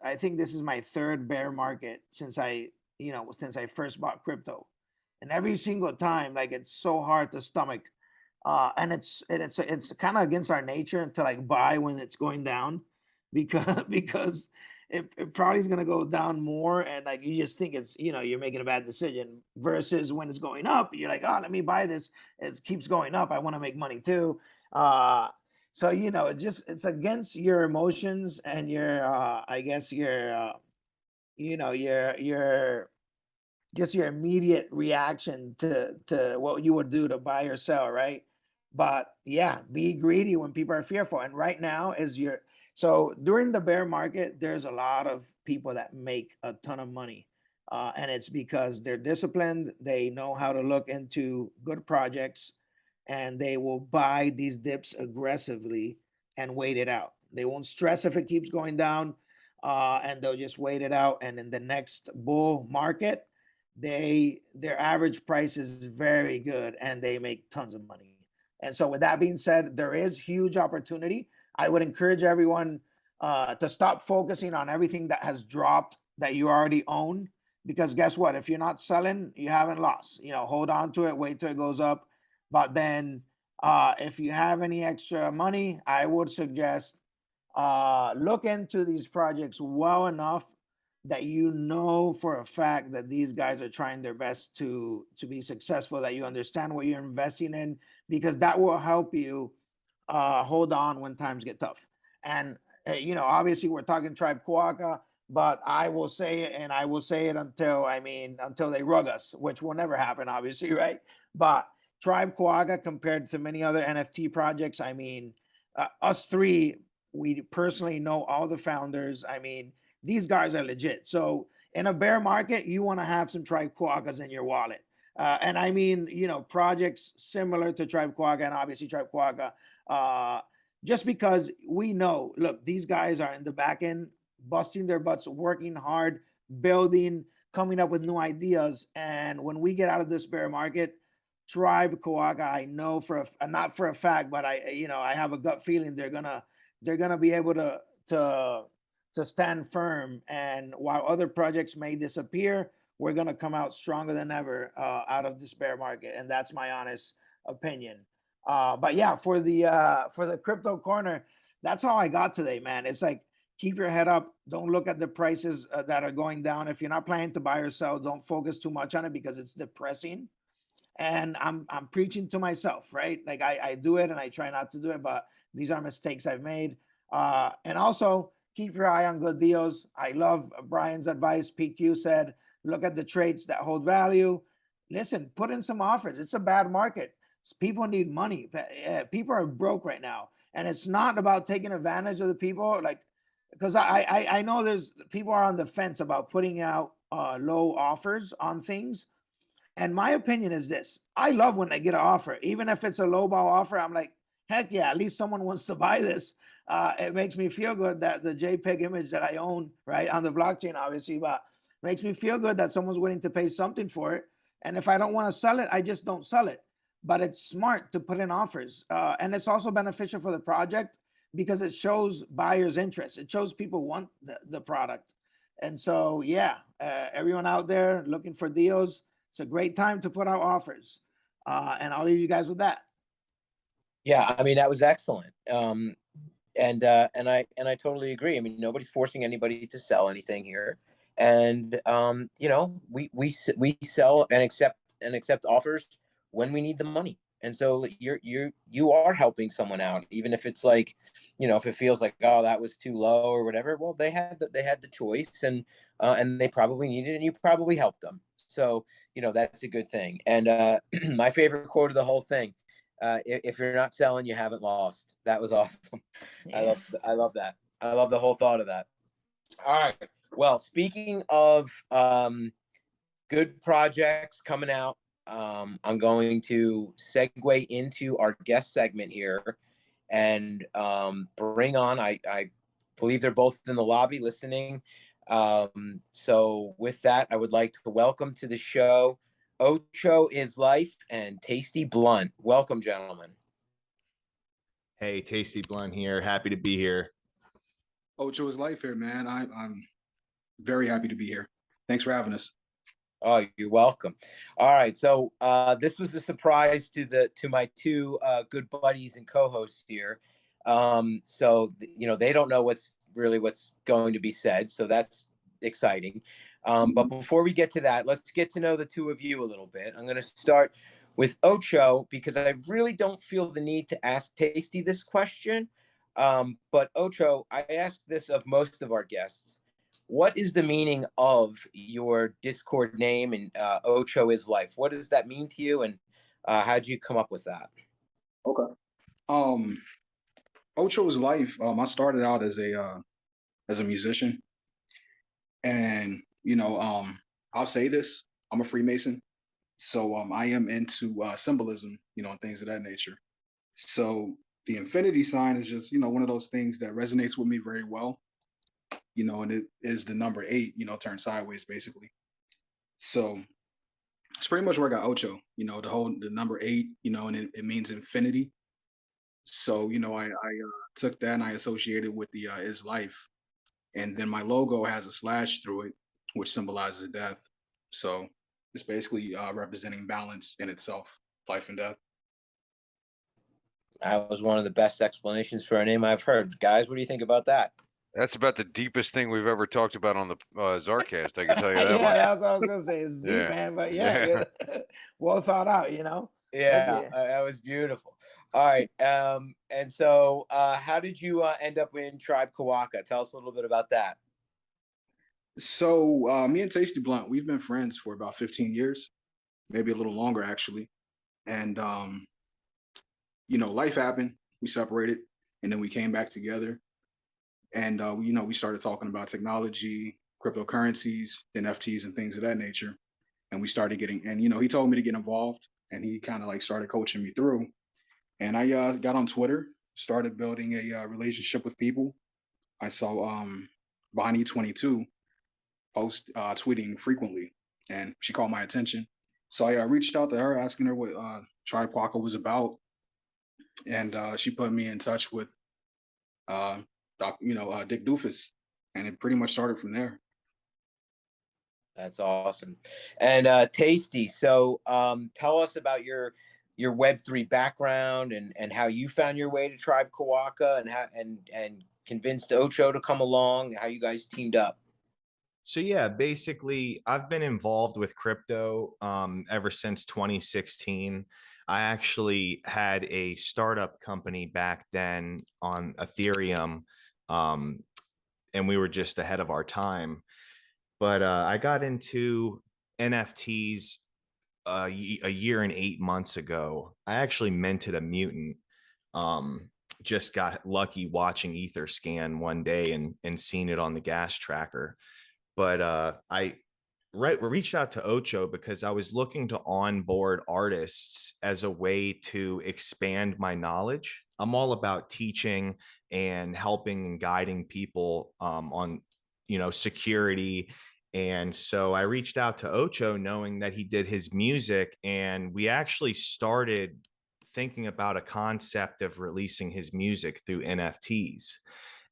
I think this is my third bear market since I first bought crypto. And every single time, like, it's so hard to stomach. And it's kind of against our nature to like buy when it's going down, because it probably is going to go down more. And like, you just think it's, you're making a bad decision versus when it's going up, you're like, oh, let me buy this. It keeps going up. I want to make money too. So, it's against your emotions and your, I guess your, your just your immediate reaction to what you would do to buy or sell, right? But yeah, be greedy when people are fearful. And right now so during the bear market, there's a lot of people that make a ton of money. And it's because they're disciplined, they know how to look into good projects, and they will buy these dips aggressively and wait it out. They won't stress if it keeps going down, and they'll just wait it out. And in the next bull market, their average price is very good and they make tons of money. And so with that being said, there is huge opportunity. I would encourage everyone to stop focusing on everything that has dropped that you already own, because guess what? If you're not selling, you haven't lost. Hold on to it, wait till it goes up. But then if you have any extra money, I would suggest look into these projects well enough that for a fact that these guys are trying their best to be successful, that you understand what you're investing in, because that will help you hold on when times get tough. And obviously we're talking Tribe Quokka, but I will say it, and I will say it until they rug us, which will never happen, obviously, right? But Tribe Quokka, compared to many other NFT projects, us three, we personally know all the founders. These guys are legit. So in a bear market, you want to have some Tribe Quokkas in your wallet. And projects similar to Tribe Quokka, and obviously Tribe Quokka, just because we know, look, these guys are in the back end, busting their butts, working hard, building, coming up with new ideas. And when we get out of this bear market, Tribe Quokka, I know not for a fact, but I have a gut feeling they're gonna be able to stand firm. And while other projects may disappear, we're going to come out stronger than ever out of this bear market. And that's my honest opinion. But yeah, for the crypto corner, that's all I got today, man. It's like, keep your head up. Don't look at the prices that are going down. If you're not planning to buy or sell, don't focus too much on it because it's depressing. And I'm preaching to myself, right? Like I do it and I try not to do it, but these are mistakes I've made. And also, keep your eye on good deals. I love Brian's advice. PQ said, look at the traits that hold value. Listen, put in some offers. It's a bad market. People need money. People are broke right now. And it's not about taking advantage of the people. Like, because I know there's people are on the fence about putting out low offers on things. And my opinion is this: I love when I get an offer, even if it's a lowball offer. I'm like, heck yeah, at least someone wants to buy this. It makes me feel good that the JPEG image that I own, right, on the blockchain, obviously, but makes me feel good that someone's willing to pay something for it. And if I don't want to sell it, I just don't sell it. But it's smart to put in offers. And it's also beneficial for the project because it shows buyers' interest. It shows people want the product. And so, yeah, everyone out there looking for deals, it's a great time to put out offers. And I'll leave you guys with that. Yeah, that was excellent. And I totally agree. Nobody's forcing anybody to sell anything here. And we sell and accept offers when we need the money. And so you are helping someone out, even if it's like, if it feels like, oh, that was too low or whatever. Well, they had the choice, and they probably needed it, and you probably helped them. So that's a good thing. And my favorite quote of the whole thing: if you're not selling, you haven't lost. That was awesome. Yeah. I love that. I love the whole thought of that. All right. Well, speaking of good projects coming out, I'm going to segue into our guest segment here and bring on, I believe they're both in the lobby listening. So with that, I would like to welcome to the show Ochoislife and Tasty Blunt. Welcome, gentlemen. Hey, Tasty Blunt here. Happy to be here. Ochoislife here, man. I'm very happy to be here. Thanks for having us. Oh, you're welcome. All right. So this was a surprise to my two good buddies and co-hosts here. So they don't know really what's going to be said. So that's exciting. But before we get to that, let's get to know the two of you a little bit. I'm going to start with Ocho because I really don't feel the need to ask Tasty this question. But Ocho, I ask this of most of our guests. What is the meaning of your Discord name and Ochoislife? What does that mean to you, and how did you come up with that? Okay. Ochoislife. I started out as a musician, and I'll say this: I'm a Freemason, so I am into symbolism, and things of that nature. So the infinity sign is just one of those things that resonates with me very well. And it is the number 8, turned sideways basically. So it's pretty much where I got Ocho. The number 8, and it means infinity. So I took that and I associated with the is life, and then my logo has a slash through it, which symbolizes death. So it's basically representing balance in itself, life and death. That was one of the best explanations for a name I've heard. Guys, what do you think about that? That's about the deepest thing we've ever talked about on the ZarCast. I can tell you that Yeah, much. that's what I was gonna say. It's deep, Yeah. man. But Yeah. well thought out. Yeah, that was beautiful. All right. And so how did you end up in Tribe Quokka? Tell us a little bit about that. So me and Tasty Blunt, we've been friends for about 15 years, maybe a little longer actually. And life happened. We separated, and then we came back together. And we started talking about technology, cryptocurrencies, NFTs, and things of that nature. And we started getting, and he told me to get involved, and he kind of like started coaching me through. And I got on Twitter, started building a relationship with people. I saw Bonnie22 post tweeting frequently, and she called my attention. So I reached out to her, asking her what Tribe Quokka was about, and she put me in touch with Dick Doofus, and it pretty much started from there. That's awesome. And Tasty, so tell us about your Web3 background and how you found your way to Tribe Quokka and how and convinced Ocho to come along, how you guys teamed up. So yeah, basically I've been involved with crypto ever since 2016. I actually had a startup company back then on Ethereum, and we were just ahead of our time. But I got into NFTs a year and 8 months ago. I actually minted a mutant. Just got lucky watching Etherscan one day and seen it on the gas tracker. But I reached out to Ocho because I was looking to onboard artists as a way to expand my knowledge. I'm all about teaching and helping and guiding people on security. And so I reached out to Ocho knowing that he did his music, and we actually started thinking about a concept of releasing his music through NFTs.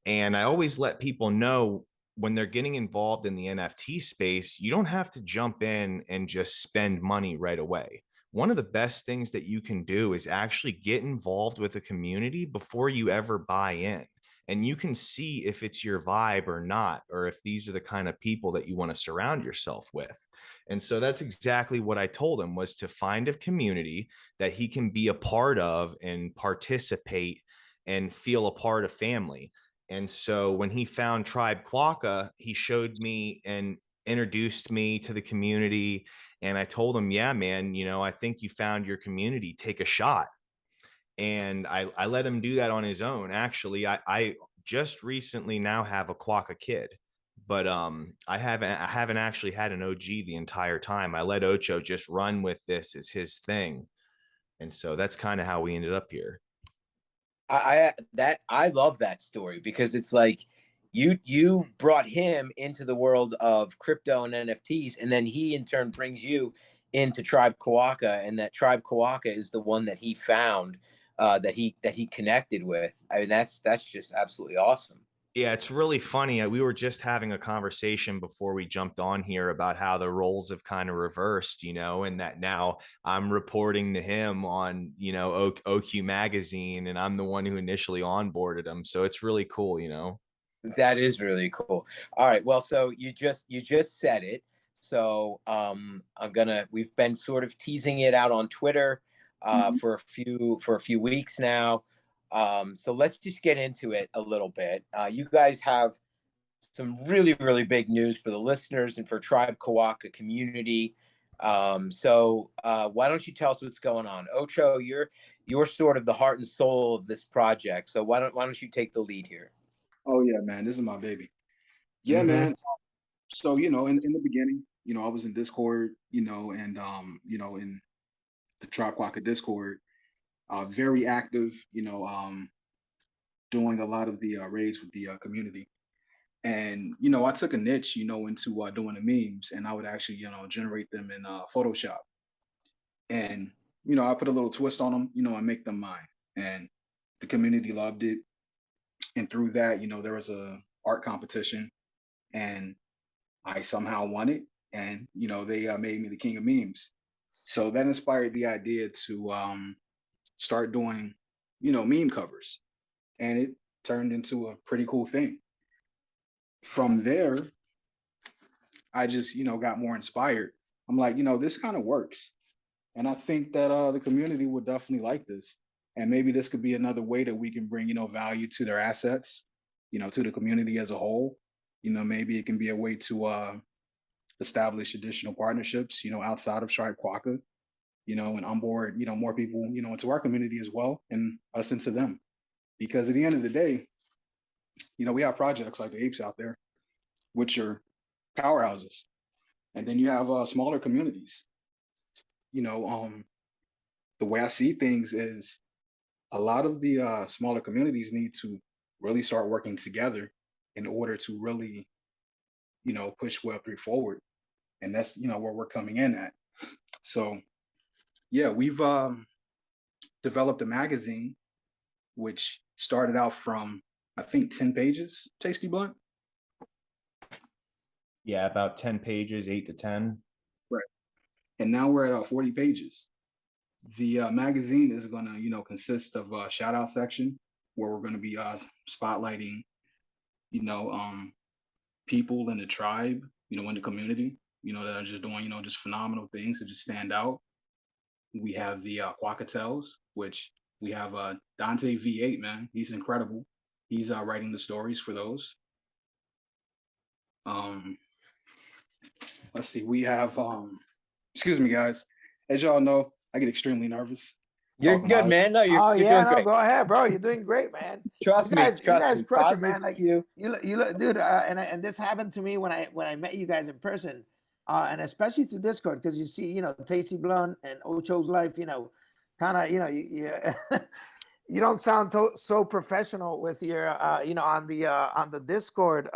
And I always let people know when they're getting involved in the NFT space, you don't have to jump in and just spend money right away. One of the best things that you can do is actually get involved with a community before you ever buy in. And you can see if it's your vibe or not, or if these are the kind of people that you want to surround yourself with. And so that's exactly what I told him, was to find a community that he can be a part of and participate and feel a part of family. And so when he found Tribe Quokka, he showed me and introduced me to the community. And I told him, yeah, man, I think you found your community. Take a shot. And I let him do that on his own. Actually, I just recently now have a Quokka kid, but I haven't actually had an OG the entire time. I let Ocho just run with this as his thing. And so that's kind of how we ended up here. I love that story because it's like you brought him into the world of crypto and NFTs, and then he in turn brings you into Tribe Quokka, and that Tribe Quokka is the one that he found, that he connected with. I mean, that's just absolutely awesome. Yeah, it's really funny. We were just having a conversation before we jumped on here about how the roles have kind of reversed, and that now I'm reporting to him on, OQ magazine, and I'm the one who initially onboarded him. So it's really cool. That is really cool. All right. Well, so you just said it. So we've been sort of teasing it out on Twitter Mhm. for a few weeks now. So let's just get into it a little bit. You guys have some really, really big news for the listeners and for Tribe Quokka community. So why don't you tell us what's going on? Ocho, you're sort of the heart and soul of this project. So why don't you take the lead here? Oh yeah, man, this is my baby. Yeah, Mm-hmm. man. So in the beginning, I was in Discord, and in the Tribe Quokka Discord, very active, doing a lot of the raids with the community. And I took a niche, into doing the memes, and I would actually, generate them in Photoshop. And I put a little twist on them, and make them mine. And the community loved it. And through that, there was a art competition, and I somehow won it. And they made me the king of memes. So that inspired the idea to start doing, meme covers, and it turned into a pretty cool thing. From there, I just, got more inspired. I'm like, this kind of works. And I think that the community would definitely like this. And maybe this could be another way that we can bring, value to their assets, to the community as a whole. Maybe it can be a way to establish additional partnerships, outside of Tribe Quokka, and onboard, more people, into our community as well, and us into them. Because at the end of the day, we have projects like the Apes out there, which are powerhouses. And then you have smaller communities. You know, um, the way I see things is a lot of the smaller communities need to really start working together in order to really, push Web3 forward. And that's, where we're coming in at. So, yeah, we've developed a magazine, which started out from, I think, 10 pages, Tasty Blunt. Yeah, about 10 pages, 8 to 10. Right. And now we're at 40 pages. The magazine is going to, consist of a shout out section where we're going to be spotlighting, you know, um, people in the tribe, in the community, that are just doing, just phenomenal things to just stand out. We have the Quackatels, which we have Dante V8, man. He's incredible. He's writing the stories for those. Um, let's see, we have, excuse me, guys. As y'all know, I get extremely nervous You're talking good, about it. man. No, Oh you're yeah, doing no, great. go ahead, bro. You're doing great, man. Trust you me, guys, crush it, Positive man. Like Q. you look, dude. And this happened to me when I met you guys in person, and especially through Discord, because you see, Tasty Blunt and Ochoislife, kind of, you don't sound so professional with your, on the Discord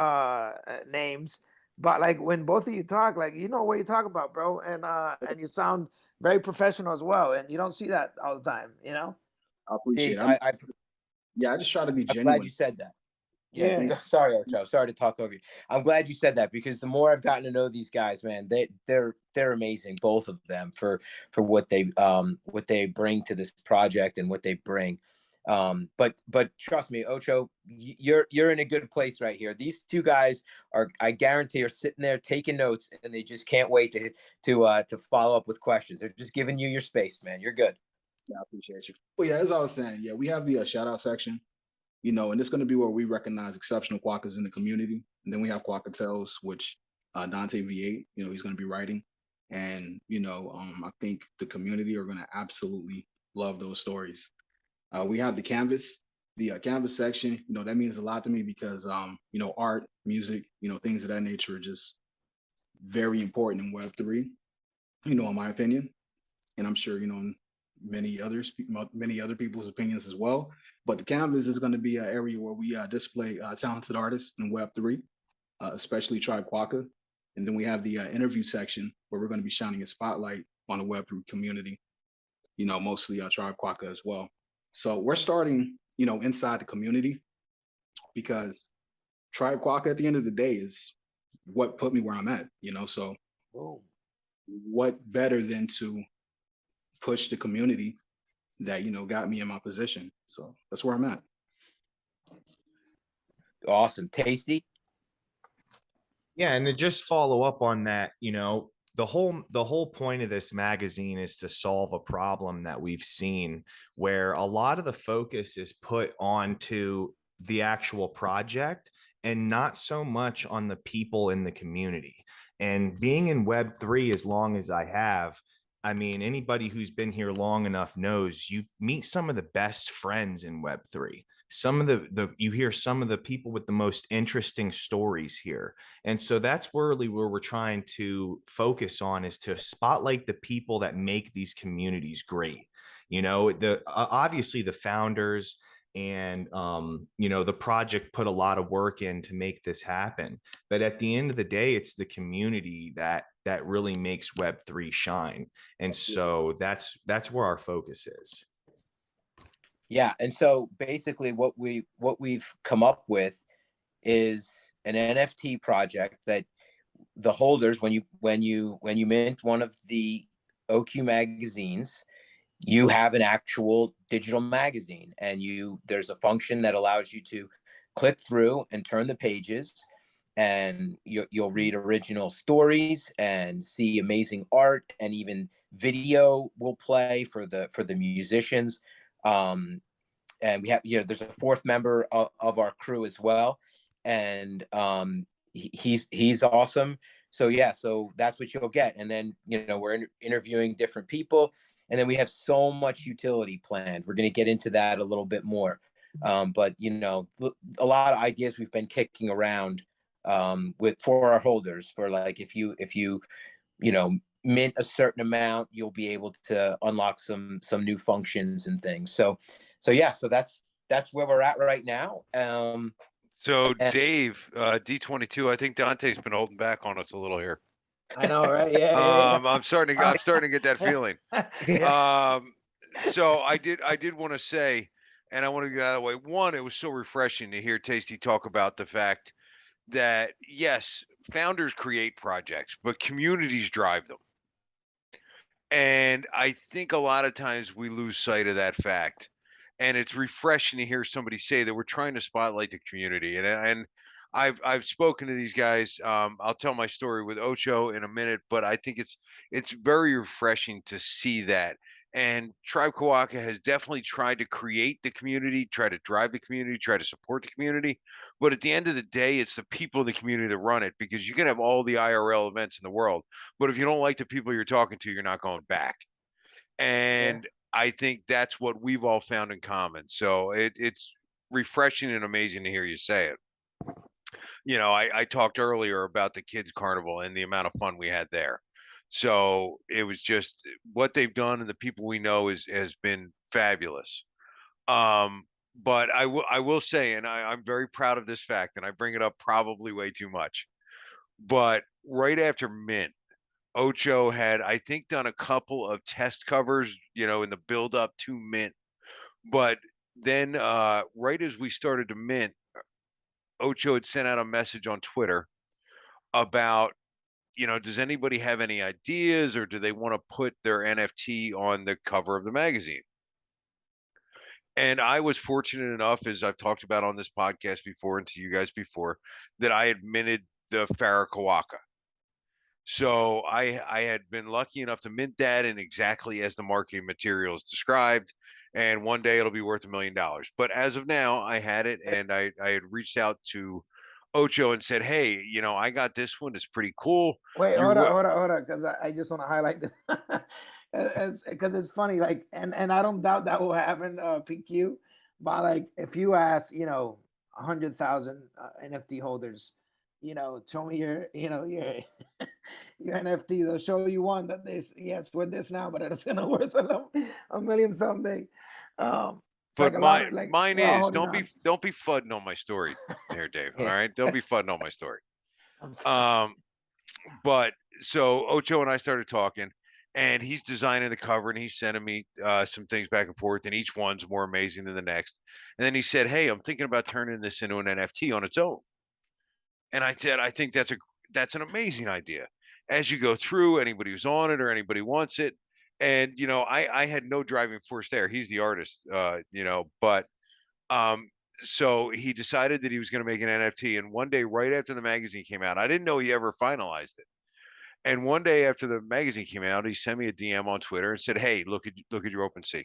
names, but like when both of you talk, like what you talk about, bro, and you sound very professional as well, and you don't see that all the time, I appreciate Dave, it. Yeah, I just try to be I'm glad you genuine. said that. Yeah, Yeah. thank Sorry, Ocho. Sorry to talk over you. I'm glad you said that because the more I've gotten to know these guys, man, they're amazing, both of them, for what they bring to this project and what they bring. But trust me, Ocho, you're in a good place right here. These two guys I guarantee, are sitting there taking notes, and they just can't wait to follow up with questions. They're just giving you your space, man. You're good. Yeah, I appreciate you. But yeah, as I was saying, yeah, we have the shout out section, and it's going to be where we recognize exceptional quackers in the community. And then we have Quackatels, which Dante V8, he's going to be writing. And, I think the community are going to absolutely love those stories. We have the canvas, the canvas section, that means a lot to me because, art, music, things of that nature are just very important in Web3, in my opinion. And I'm sure, in many other people's opinions as well. But the canvas is going to be an area where we display talented artists in Web3, especially Tribe Quokka. And then we have the interview section where we're going to be shining a spotlight on the Web3 community, mostly Tribe Quokka as well. So we're starting, inside the community because Tribe Quokka at the end of the day is what put me where I'm at, so Boom. what better than to push the community that got me in my position. So that's where I'm at. Awesome. Tasty. Yeah, and to just follow up on that, the whole point of this magazine is to solve a problem that we've seen where a lot of the focus is put onto the actual project and not so much on the people in the community. And being in Web3 as long as I have, I mean, anybody who's been here long enough knows you meet some of the best friends in Web3. Some of the you hear some of the people with the most interesting stories here. And so that's really where we're trying to focus on, is to spotlight the people that make these communities great. Obviously the founders and the project put a lot of work in to make this happen. But at the end of the day, it's the community that really makes Web3 shine. And so that's where our focus is. Yeah, and so basically what we've come up with is an NFT project that the holders, when you mint one of the OQ magazines, you have an actual digital magazine, and there's a function that allows you to click through and turn the pages, and you'll read original stories and see amazing art, and even video will play for the musicians. And we have, there's a fourth member of our crew as well, and he's awesome. So yeah, so that's what you'll get. And then we're interviewing different people, and then we have so much utility planned. We're going to get into that a little bit more, but a lot of ideas we've been kicking around for our holders, for like if you mint a certain amount, you'll be able to unlock some new functions and things. So yeah, so that's where we're at right now. So Dave, D22, I think Dante's been holding back on us a little here. I know, right? Yeah. I'm starting to get that feeling. Yeah. So I did want to say, and I want to get out of the way. One, it was so refreshing to hear Tasty talk about the fact that yes, founders create projects, but communities drive them. And I think a lot of times we lose sight of that fact. And it's refreshing to hear somebody say that we're trying to spotlight the community. And I've spoken to these guys. I'll tell my story with Ocho in a minute, but I think it's very refreshing to see that. And Tribe Quokka has definitely tried to create the community, try to drive the community, try to support the community. But at the end of the day, it's the people in the community that run it, because you can have all the IRL events in the world, but if you don't like the people you're talking to, you're not going back. And I think that's what we've all found in common. So it's refreshing and amazing to hear you say it. I talked earlier about the kids carnival and the amount of fun we had there. So it was just what they've done, and the people we know has been fabulous. But I will say, and I'm very proud of this fact, and I bring it up probably way too much, but right after Mint, Ocho had, I think, done a couple of test covers, in the build up to Mint. But then right as we started to Mint, Ocho had sent out a message on Twitter about, does anybody have any ideas, or do they want to put their NFT on the cover of the magazine? And I was fortunate enough, as I've talked about on this podcast before and to you guys before, that I had minted the Farrah Quokka. So I had been lucky enough to mint that in exactly as the marketing materials described, and one day it'll be worth $1 million. But as of now, I had it, and I had reached out to Ocho and said, hey, I got this one. It's pretty cool. Wait, hold on, because I just want to highlight this, because it's funny, like, and I don't doubt that will happen, PQ, but like if you ask, 100,000 NFT holders, show me your, your NFT, they'll show you one that it's worth this now, but it's gonna worth $1 million someday. But like mine is don't be fudding on my story there, Dave. All right, don't be fudding on my story. But so Ocho and I started talking, and he's designing the cover, and he's sending me some things back and forth, and each one's more amazing than the next. And then he said, hey, I'm thinking about turning this into an NFT on its own. And I said, I think that's an amazing idea. As you go through, anybody who's on it or anybody wants it. And, I had no driving force there. He's the artist, but so he decided that he was going to make an NFT. And one day, right after the magazine came out, I didn't know he ever finalized it. And one day after the magazine came out, he sent me a DM on Twitter and said, "Hey, look at your OpenSea."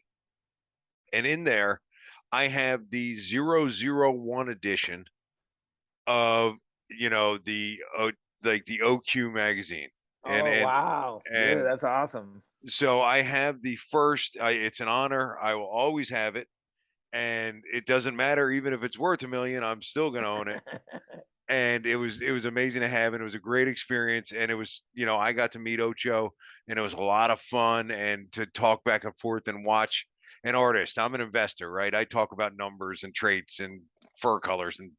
And in there, I have the 001 edition of the like the OQ magazine. And Oh, wow. Dude, and that's awesome. so I have the first. It's an honor. I will always have it, and it doesn't matter even if it's worth $1 million. I'm still going to own it. And it was amazing to have, and it was a great experience. And it was, I got to meet Ocho, and it was a lot of fun, and to talk back and forth and watch an artist. I'm an investor, right? I talk about numbers and traits and fur colors and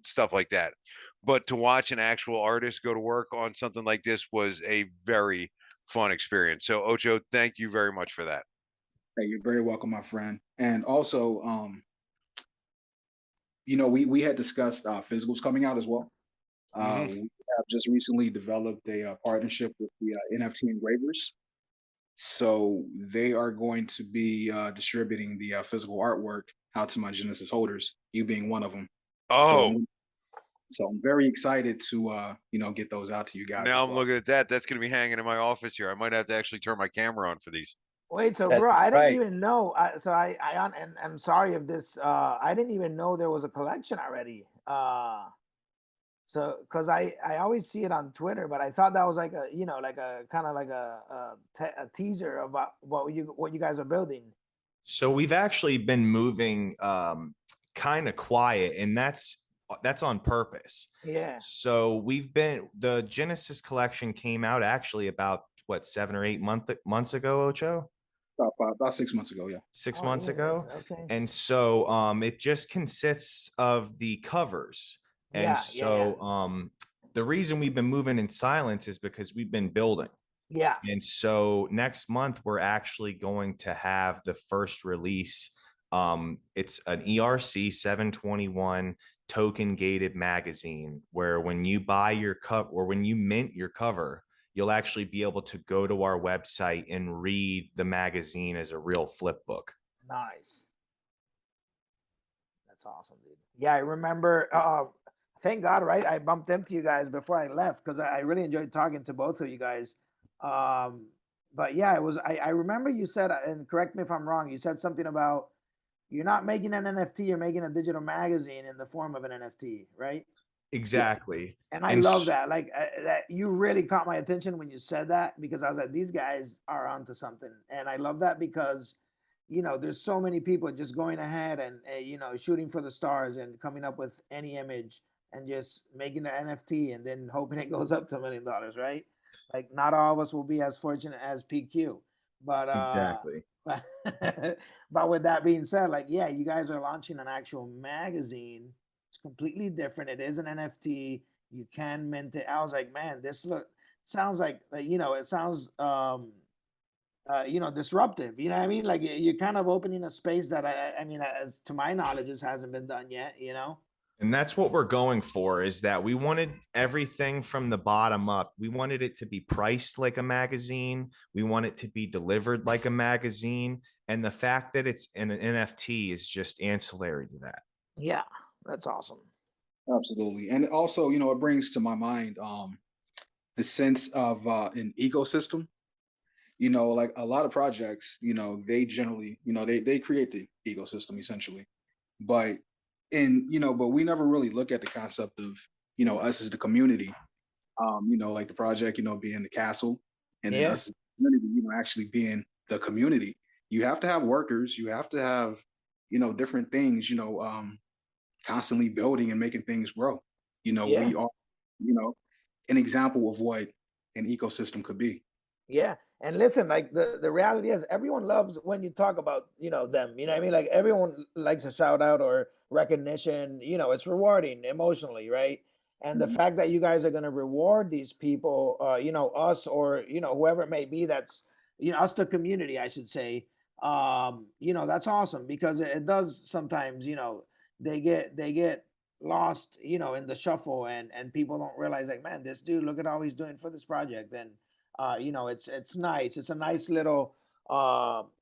stuff like that. But to watch an actual artist go to work on something like this was a very fun experience. So Ocho, thank you very much for that. Hey, you're very welcome, my friend. And also, we had discussed physicals coming out as well. We have just recently developed a partnership with the NFT engravers. So they are going to be distributing the physical artwork out to my Genesis holders, you being one of them. Oh, So I'm very excited to get those out to you guys. now as I'm well. looking at that. That's going to be hanging in my office here. I might have to actually turn my camera on for these. Wait, so That's bro, I didn't right. even know. And I'm sorry if this. I didn't even know there was a collection already. So because I always see it on Twitter, but I thought that was like a like a kind of like a teaser about what you guys are building. So we've actually been moving kind of quiet, and that's on purpose. Yeah. So the Genesis collection came out actually about 7 or 8 months ago, Ocho? About 6 months ago, yeah. 6 months yeah, ago. okay. And so it just consists of the covers. And the reason we've been moving in silence is because we've been building. Yeah. And so next month we're actually going to have the first release. It's an ERC 721 token gated magazine where when you buy your cup or when you mint your cover, you'll actually be able to go to our website and read the magazine as a real flip book. Nice. That's awesome, dude. Yeah, I remember. Thank God, right? I bumped into you guys before I left because I really enjoyed talking to both of you guys. But yeah, it was. I remember you said, and correct me if I'm wrong. You said something about you're not making an NFT, you're making a digital magazine in the form of an NFT, right? Exactly. And I love that. Like that, you really caught my attention when you said that because I was like, these guys are onto something, and I love that because there's so many people just going ahead and shooting for the stars and coming up with any image and just making the NFT and then hoping it goes up to $1 million, right? Like not all of us will be as fortunate as PQ, but exactly. But with that being said, like yeah, you guys are launching an actual magazine. It's completely different. It is an NFT. You can mint it. I was like, man, sounds like it sounds disruptive. You know what I mean? Like you're kind of opening a space that I mean, as to my knowledge, just hasn't been done yet. And that's what we're going for, is that we wanted everything from the bottom up. We wanted it to be priced like a magazine. We want it to be delivered like a magazine. And the fact that it's an NFT is just ancillary to that. Yeah, that's awesome. Absolutely. And also, it brings to my mind the sense of an ecosystem. Like a lot of projects, they generally, they create the ecosystem essentially. But we never really look at the concept of, us as the community. Like the project, being the castle, and then us as the community, actually being the community. You have to have workers, you have to have, different things, constantly building and making things grow. We are, an example of what an ecosystem could be. Yeah. And listen, like the reality is everyone loves when you talk about, them, you know what I mean? Like everyone likes a shout out or recognition, it's rewarding emotionally, right? And the fact that you guys are going to reward these people, us or, whoever it may be, that's, us the community, I should say, that's awesome because it does sometimes, they get lost, in the shuffle and people don't realize like, man, this dude, look at all he's doing for this project. And, it's nice. It's a nice little,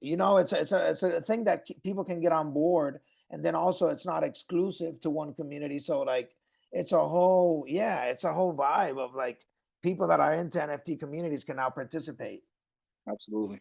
it's a thing that people can get on board And then also it's not exclusive to one community. So like it's a whole vibe of like people that are into NFT communities can now participate. Absolutely.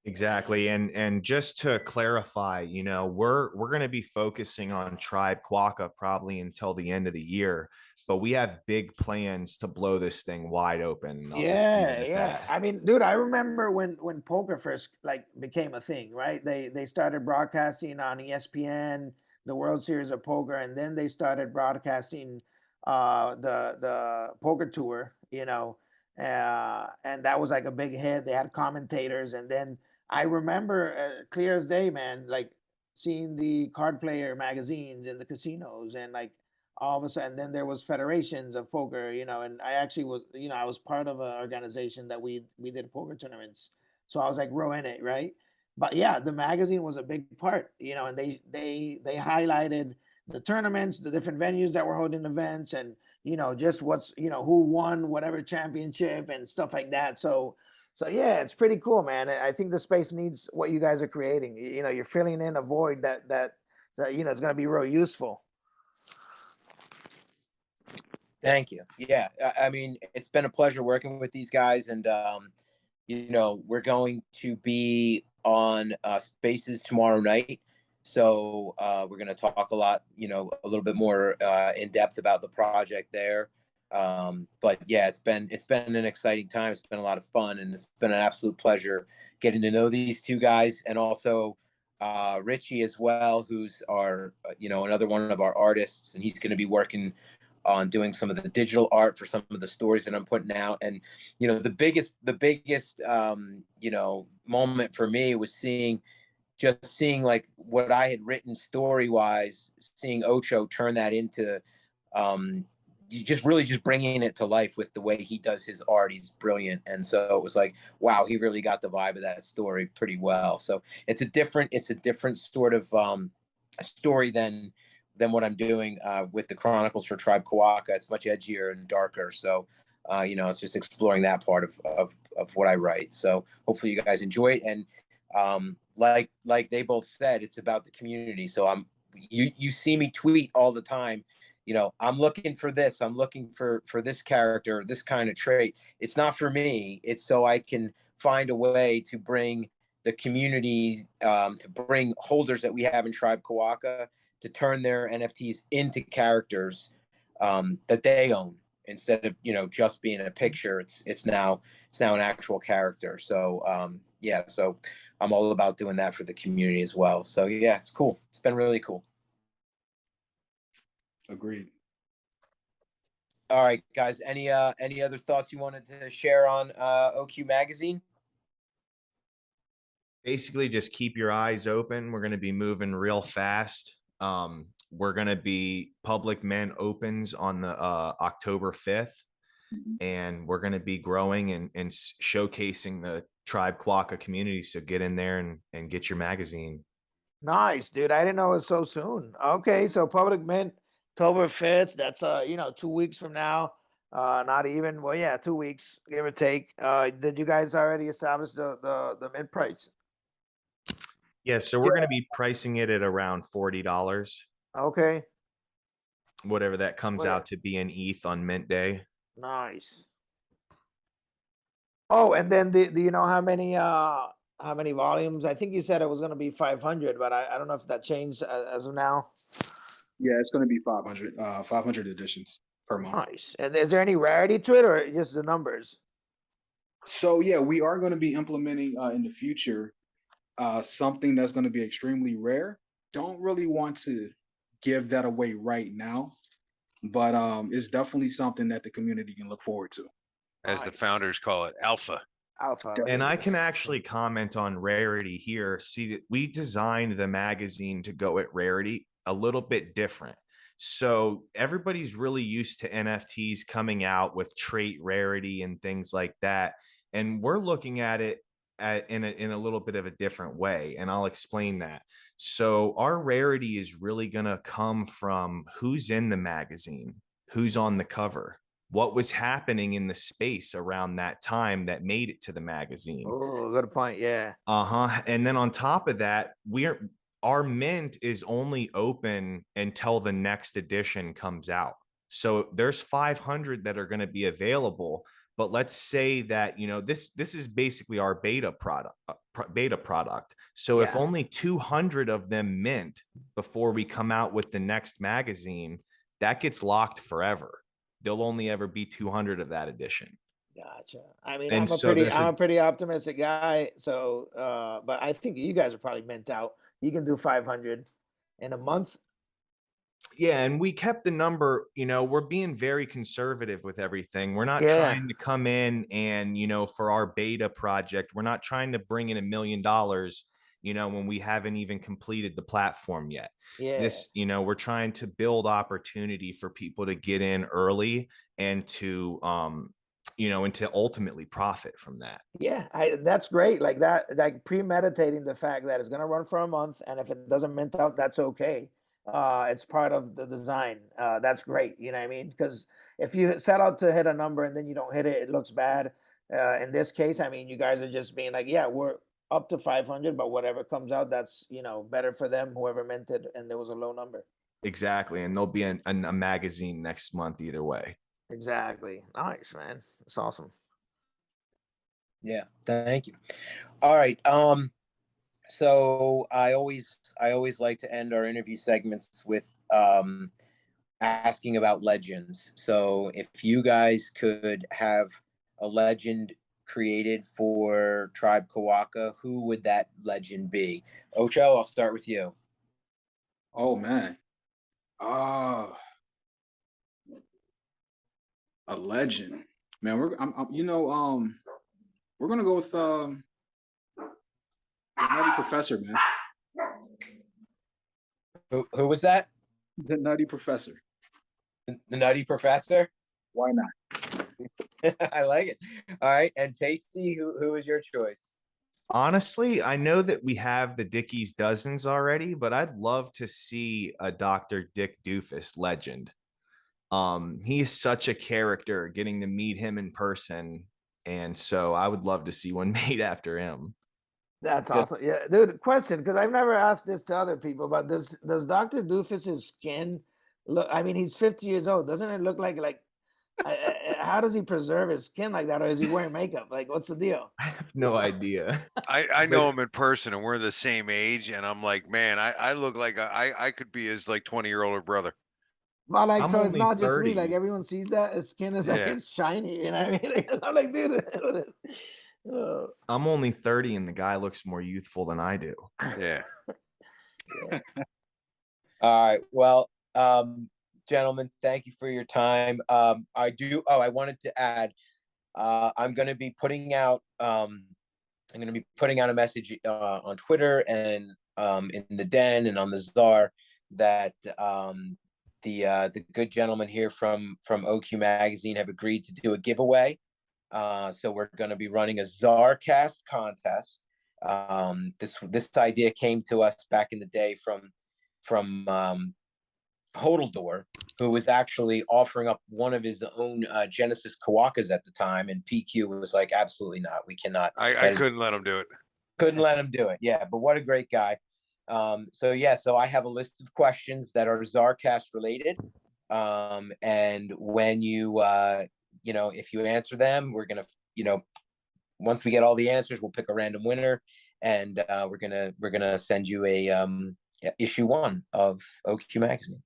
Exactly. And just to clarify, you know, we're going to be focusing on Tribe Quokka probably until the end of the year, but we have big plans to blow this thing wide open. I'll just leave it at that. I mean, dude, I remember when poker first like became a thing, right? They started broadcasting on ESPN, the World Series of Poker, and then they started broadcasting the poker tour, you know. And that was like a big hit. They had commentators, and then I remember clear as day, man, like seeing the card player magazines in the casinos, and like all of a sudden then there was federations of poker, you know. And I actually was, you know, I was part of an organization that we did poker tournaments, so I was like real in it, right? But yeah, the magazine was a big part, you know. And they highlighted the tournaments, the different venues that were holding events, and you know, just what's, you know, who won whatever championship and stuff like that. So yeah, it's pretty cool, man. I think the space needs what you guys are creating. You know, you're filling in a void that you know, it's going to be real useful. Thank you. Yeah, I mean, it's been a pleasure working with these guys, and you know, we're going to be on Spaces tomorrow night, so we're going to talk a lot, you know, a little bit more in depth about the project there. But yeah, it's been an exciting time. It's been a lot of fun, and it's been an absolute pleasure getting to know these two guys, and also Richie as well, who's our you know, another one of our artists, and he's going to be working on doing some of the digital art for some of the stories that I'm putting out. And you know, the biggest you know, moment for me was seeing like what I had written story wise, seeing Ocho turn that into you just really just bringing it to life with the way he does his art. He's brilliant. And so it was like, wow, he really got the vibe of that story pretty well. So it's a different sort of story than what I'm doing with the Chronicles for Tribe Quokka. It's much edgier and darker. So, you know, it's just exploring that part of what I write. So hopefully you guys enjoy it. And like they both said, it's about the community. So you see me tweet all the time. You know, I'm looking for this. I'm looking for this character, this kind of trait. It's not for me. It's so I can find a way to bring the community, to bring holders that we have in Tribe Quokka, to turn their NFTs into characters that they own, instead of, you know, just being a picture. It's now an actual character. So yeah, so I'm all about doing that for the community as well. So yeah, it's cool. It's been really cool. Agreed. All right, guys. Any other thoughts you wanted to share on OQ Magazine? Basically, just keep your eyes open. We're going to be moving real fast. We're going to be Public Men opens on the October 5th, and we're going to be growing and showcasing the Tribe Quokka community. So get in there and get your magazine. Nice, dude. I didn't know it was so soon. Okay, so Public Mint, October 5th. That's you know, 2 weeks from now. Not even, well, yeah, 2 weeks, give or take. Did you guys already establish the mint price? Yeah, so we're going to be pricing it at around $40, Okay, whatever that comes out to be in ETH on mint day. nice. Oh, and then do you know how many volumes? I think you said it was going to be 500, but I don't know if that changed as of now. Yeah, it's going to be 500 editions per month. Nice. And is there any rarity to it, or just the numbers? So yeah, we are going to be implementing in the future something that's going to be extremely rare. Don't really want to give that away right now, but it's definitely something that the community can look forward to. As the founders call it, alpha. Alpha. And I can actually comment on rarity here. See, that we designed the magazine to go at rarity a little bit different. So everybody's really used to NFTs coming out with trait rarity and things like that. And we're looking at it in a little bit of a different way. And I'll explain that. So our rarity is really going to come from who's in the magazine, who's on the cover, what was happening in the space around that time that made it to the magazine. Oh, good point. Yeah. And then on top of that, our mint is only open until the next edition comes out. So there's 500 that are going to be available. But let's say that, you know, this is basically our beta product. So if Yeah. only 200 of them mint before we come out with the next magazine, that gets locked forever. There'll only ever be 200 of that edition. Gotcha. I mean, And I'm a so pretty, there's I'm a pretty optimistic guy. So, but I think you guys are probably mint out. You can do 500 in a month. Yeah, and we kept the number, you know, we're being very conservative with everything. We're not Yeah. trying to come in and, you know, for our beta project, we're not trying to bring in $1 million, you know, when we haven't even completed the platform yet. Yeah. This, you know, we're trying to build opportunity for people to get in early and to you know, and to ultimately profit from that. Yeah, that's great. Like that, like premeditating the fact that it's gonna run for a month, and if it doesn't mint out, that's okay. It's part of the design. That's great. You know what I mean? Because if you set out to hit a number and then you don't hit it, it looks bad. In this case, I mean, you guys are just being like, yeah, we're up to 500, but whatever comes out, that's, you know, better for them. Whoever minted, and there was a low number. Exactly. And there'll be a magazine next month either way. Exactly. Nice, man. That's awesome. Yeah, thank you. All right. So I always like to end our interview segments with asking about legends. So if you guys could have a legend created for Tribe Quokka, who would that legend be? Ocho, I'll start with you. Oh man. A legend. Man, we're gonna go with the Nutty Professor, man. Who was that? The Nutty Professor. The Nutty Professor? Why not? I like it. All right. And Tasty, who is your choice? Honestly, I know that we have the Dickie's Dozens already, but I'd love to see a Dr. Dick Doofus legend. He's such a character, getting to meet him in person. And so I would love to see one made after him. That's awesome. Yeah, dude, question, because I've never asked this to other people, but does Dr. Doofus's skin look, I mean, he's 50 years old. Doesn't it look like how does he preserve his skin like that? Or is he wearing makeup? Like, what's the deal? I have no idea. I know him in person, and we're the same age, and I'm like, man, I look like I could be his like 20-year-older brother. Well, like, I'm so it's only not just 30. me. Like, everyone sees that his skin is like Yeah. it's shiny. You know what I mean? Like, I'm like, dude. I'm only 30 and the guy looks more youthful than I do. Yeah. Yeah. All right. Well, gentlemen, thank you for your time. I wanted to add, I'm going to be putting out a message on Twitter and in the Den and on the Zar that the good gentlemen here from OQ Magazine have agreed to do a giveaway. So we're going to be running a ZarCast contest. This idea came to us back in the day from Hodeldor, who was actually offering up one of his own Genesis Quokkas at the time, and PQ was like, absolutely not, we cannot. I couldn't let him do it. Couldn't let him do it. Yeah, but what a great guy. So I have a list of questions that are ZarCast related. And when you if you answer them, we're gonna, once we get all the answers, we'll pick a random winner, and we're gonna send you a issue 1 of OQ Magazine.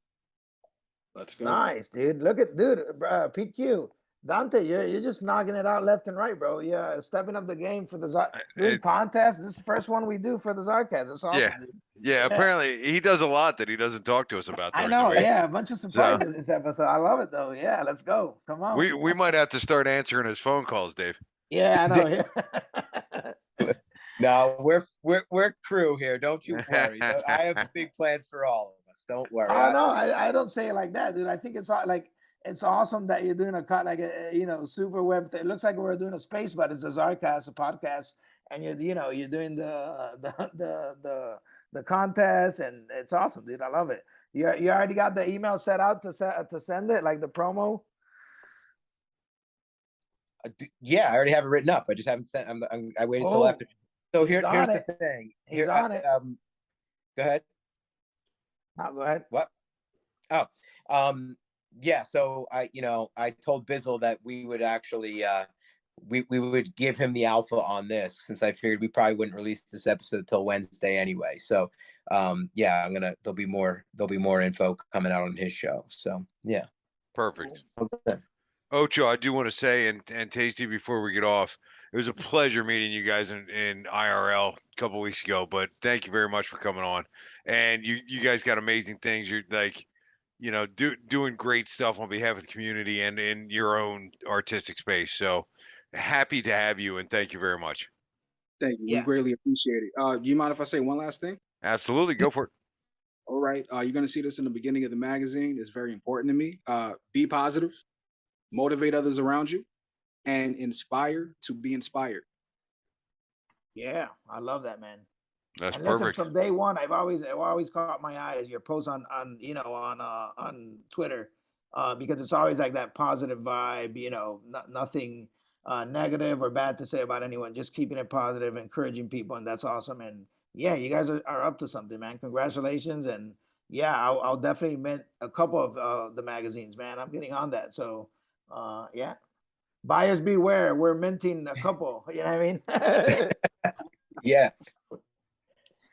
Let's go. Nice, dude. Look at PQ. Dante, you're just knocking it out left and right, bro. Yeah, stepping up the game for the doing contests. This is the first one we do for the ZarCast. It's awesome, Yeah. dude. Yeah, apparently he does a lot that he doesn't talk to us about. I during the know, week. yeah, a bunch of surprises this episode. I love it though. Yeah, let's go. Come on. We might have to start answering his phone calls, Dave. Yeah, I know. Yeah. No, we're crew here. Don't you worry. I have big plans for all of us. Don't worry. Oh no, I don't say it like that, dude. I think it's like it's awesome that you're doing a cut like a super web thing. It looks like we're doing a space, but it's a ZarCast, a podcast, and you're doing the contest, and it's awesome, dude. I love it. You already got the email set out to send it, like the promo. Yeah, I already have it written up. I just haven't sent. I waited till after. So here's the thing. He's on it. Go ahead. No, go ahead. What? Oh, yeah. So I told Bizzle that we would actually, we would give him the alpha on this, since I figured we probably wouldn't release this episode till Wednesday anyway. So, yeah, there'll be more info coming out on his show. So yeah. Perfect. Okay. Ocho, I do want to say, and Tasty, before we get off, it was a pleasure meeting you guys in IRL a couple weeks ago. But thank you very much for coming on. And you guys got amazing things. You're like, doing great stuff on behalf of the community and in your own artistic space. So happy to have you, and thank you very much. Thank you. Yeah. We greatly appreciate it. Do you mind if I say one last thing? Absolutely, go for it. All right. You're going to see this in the beginning of the magazine. It's very important to me. Be positive, motivate others around you, and inspire to be inspired. Yeah, I love that, man. That's And listen, perfect. from day one, I've always caught my eye as your posts on Twitter, because it's always like that positive vibe. Nothing negative or bad to say about anyone. Just keeping it positive, encouraging people, and that's awesome. And yeah, you guys are up to something, man. Congratulations, and yeah, I'll definitely mint a couple of the magazines, man. I'm getting on that. So, yeah, buyers beware. We're minting a couple. You know what I mean? Yeah.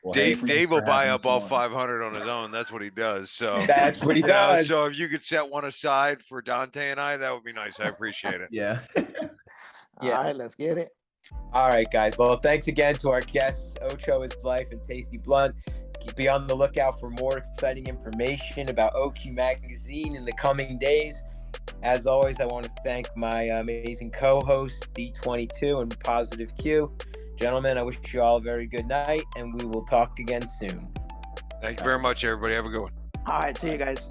Well, hey, thanks Dave for will buy having up us all on. 500 on his own. That's what he does. So That's what he does. So if you could set one aside for Dante and I, that would be nice. I appreciate it. Yeah. Yeah. All right, let's get it. All right, guys. Well, thanks again to our guests, Ochoislife and Tasty Blunt. Be on the lookout for more exciting information about OQ Magazine in the coming days. As always, I want to thank my amazing co-host, D22 and Positive Q. Gentlemen, I wish you all a very good night, and we will talk again soon. Thank you very much, everybody. Have a good one. All right, see you guys.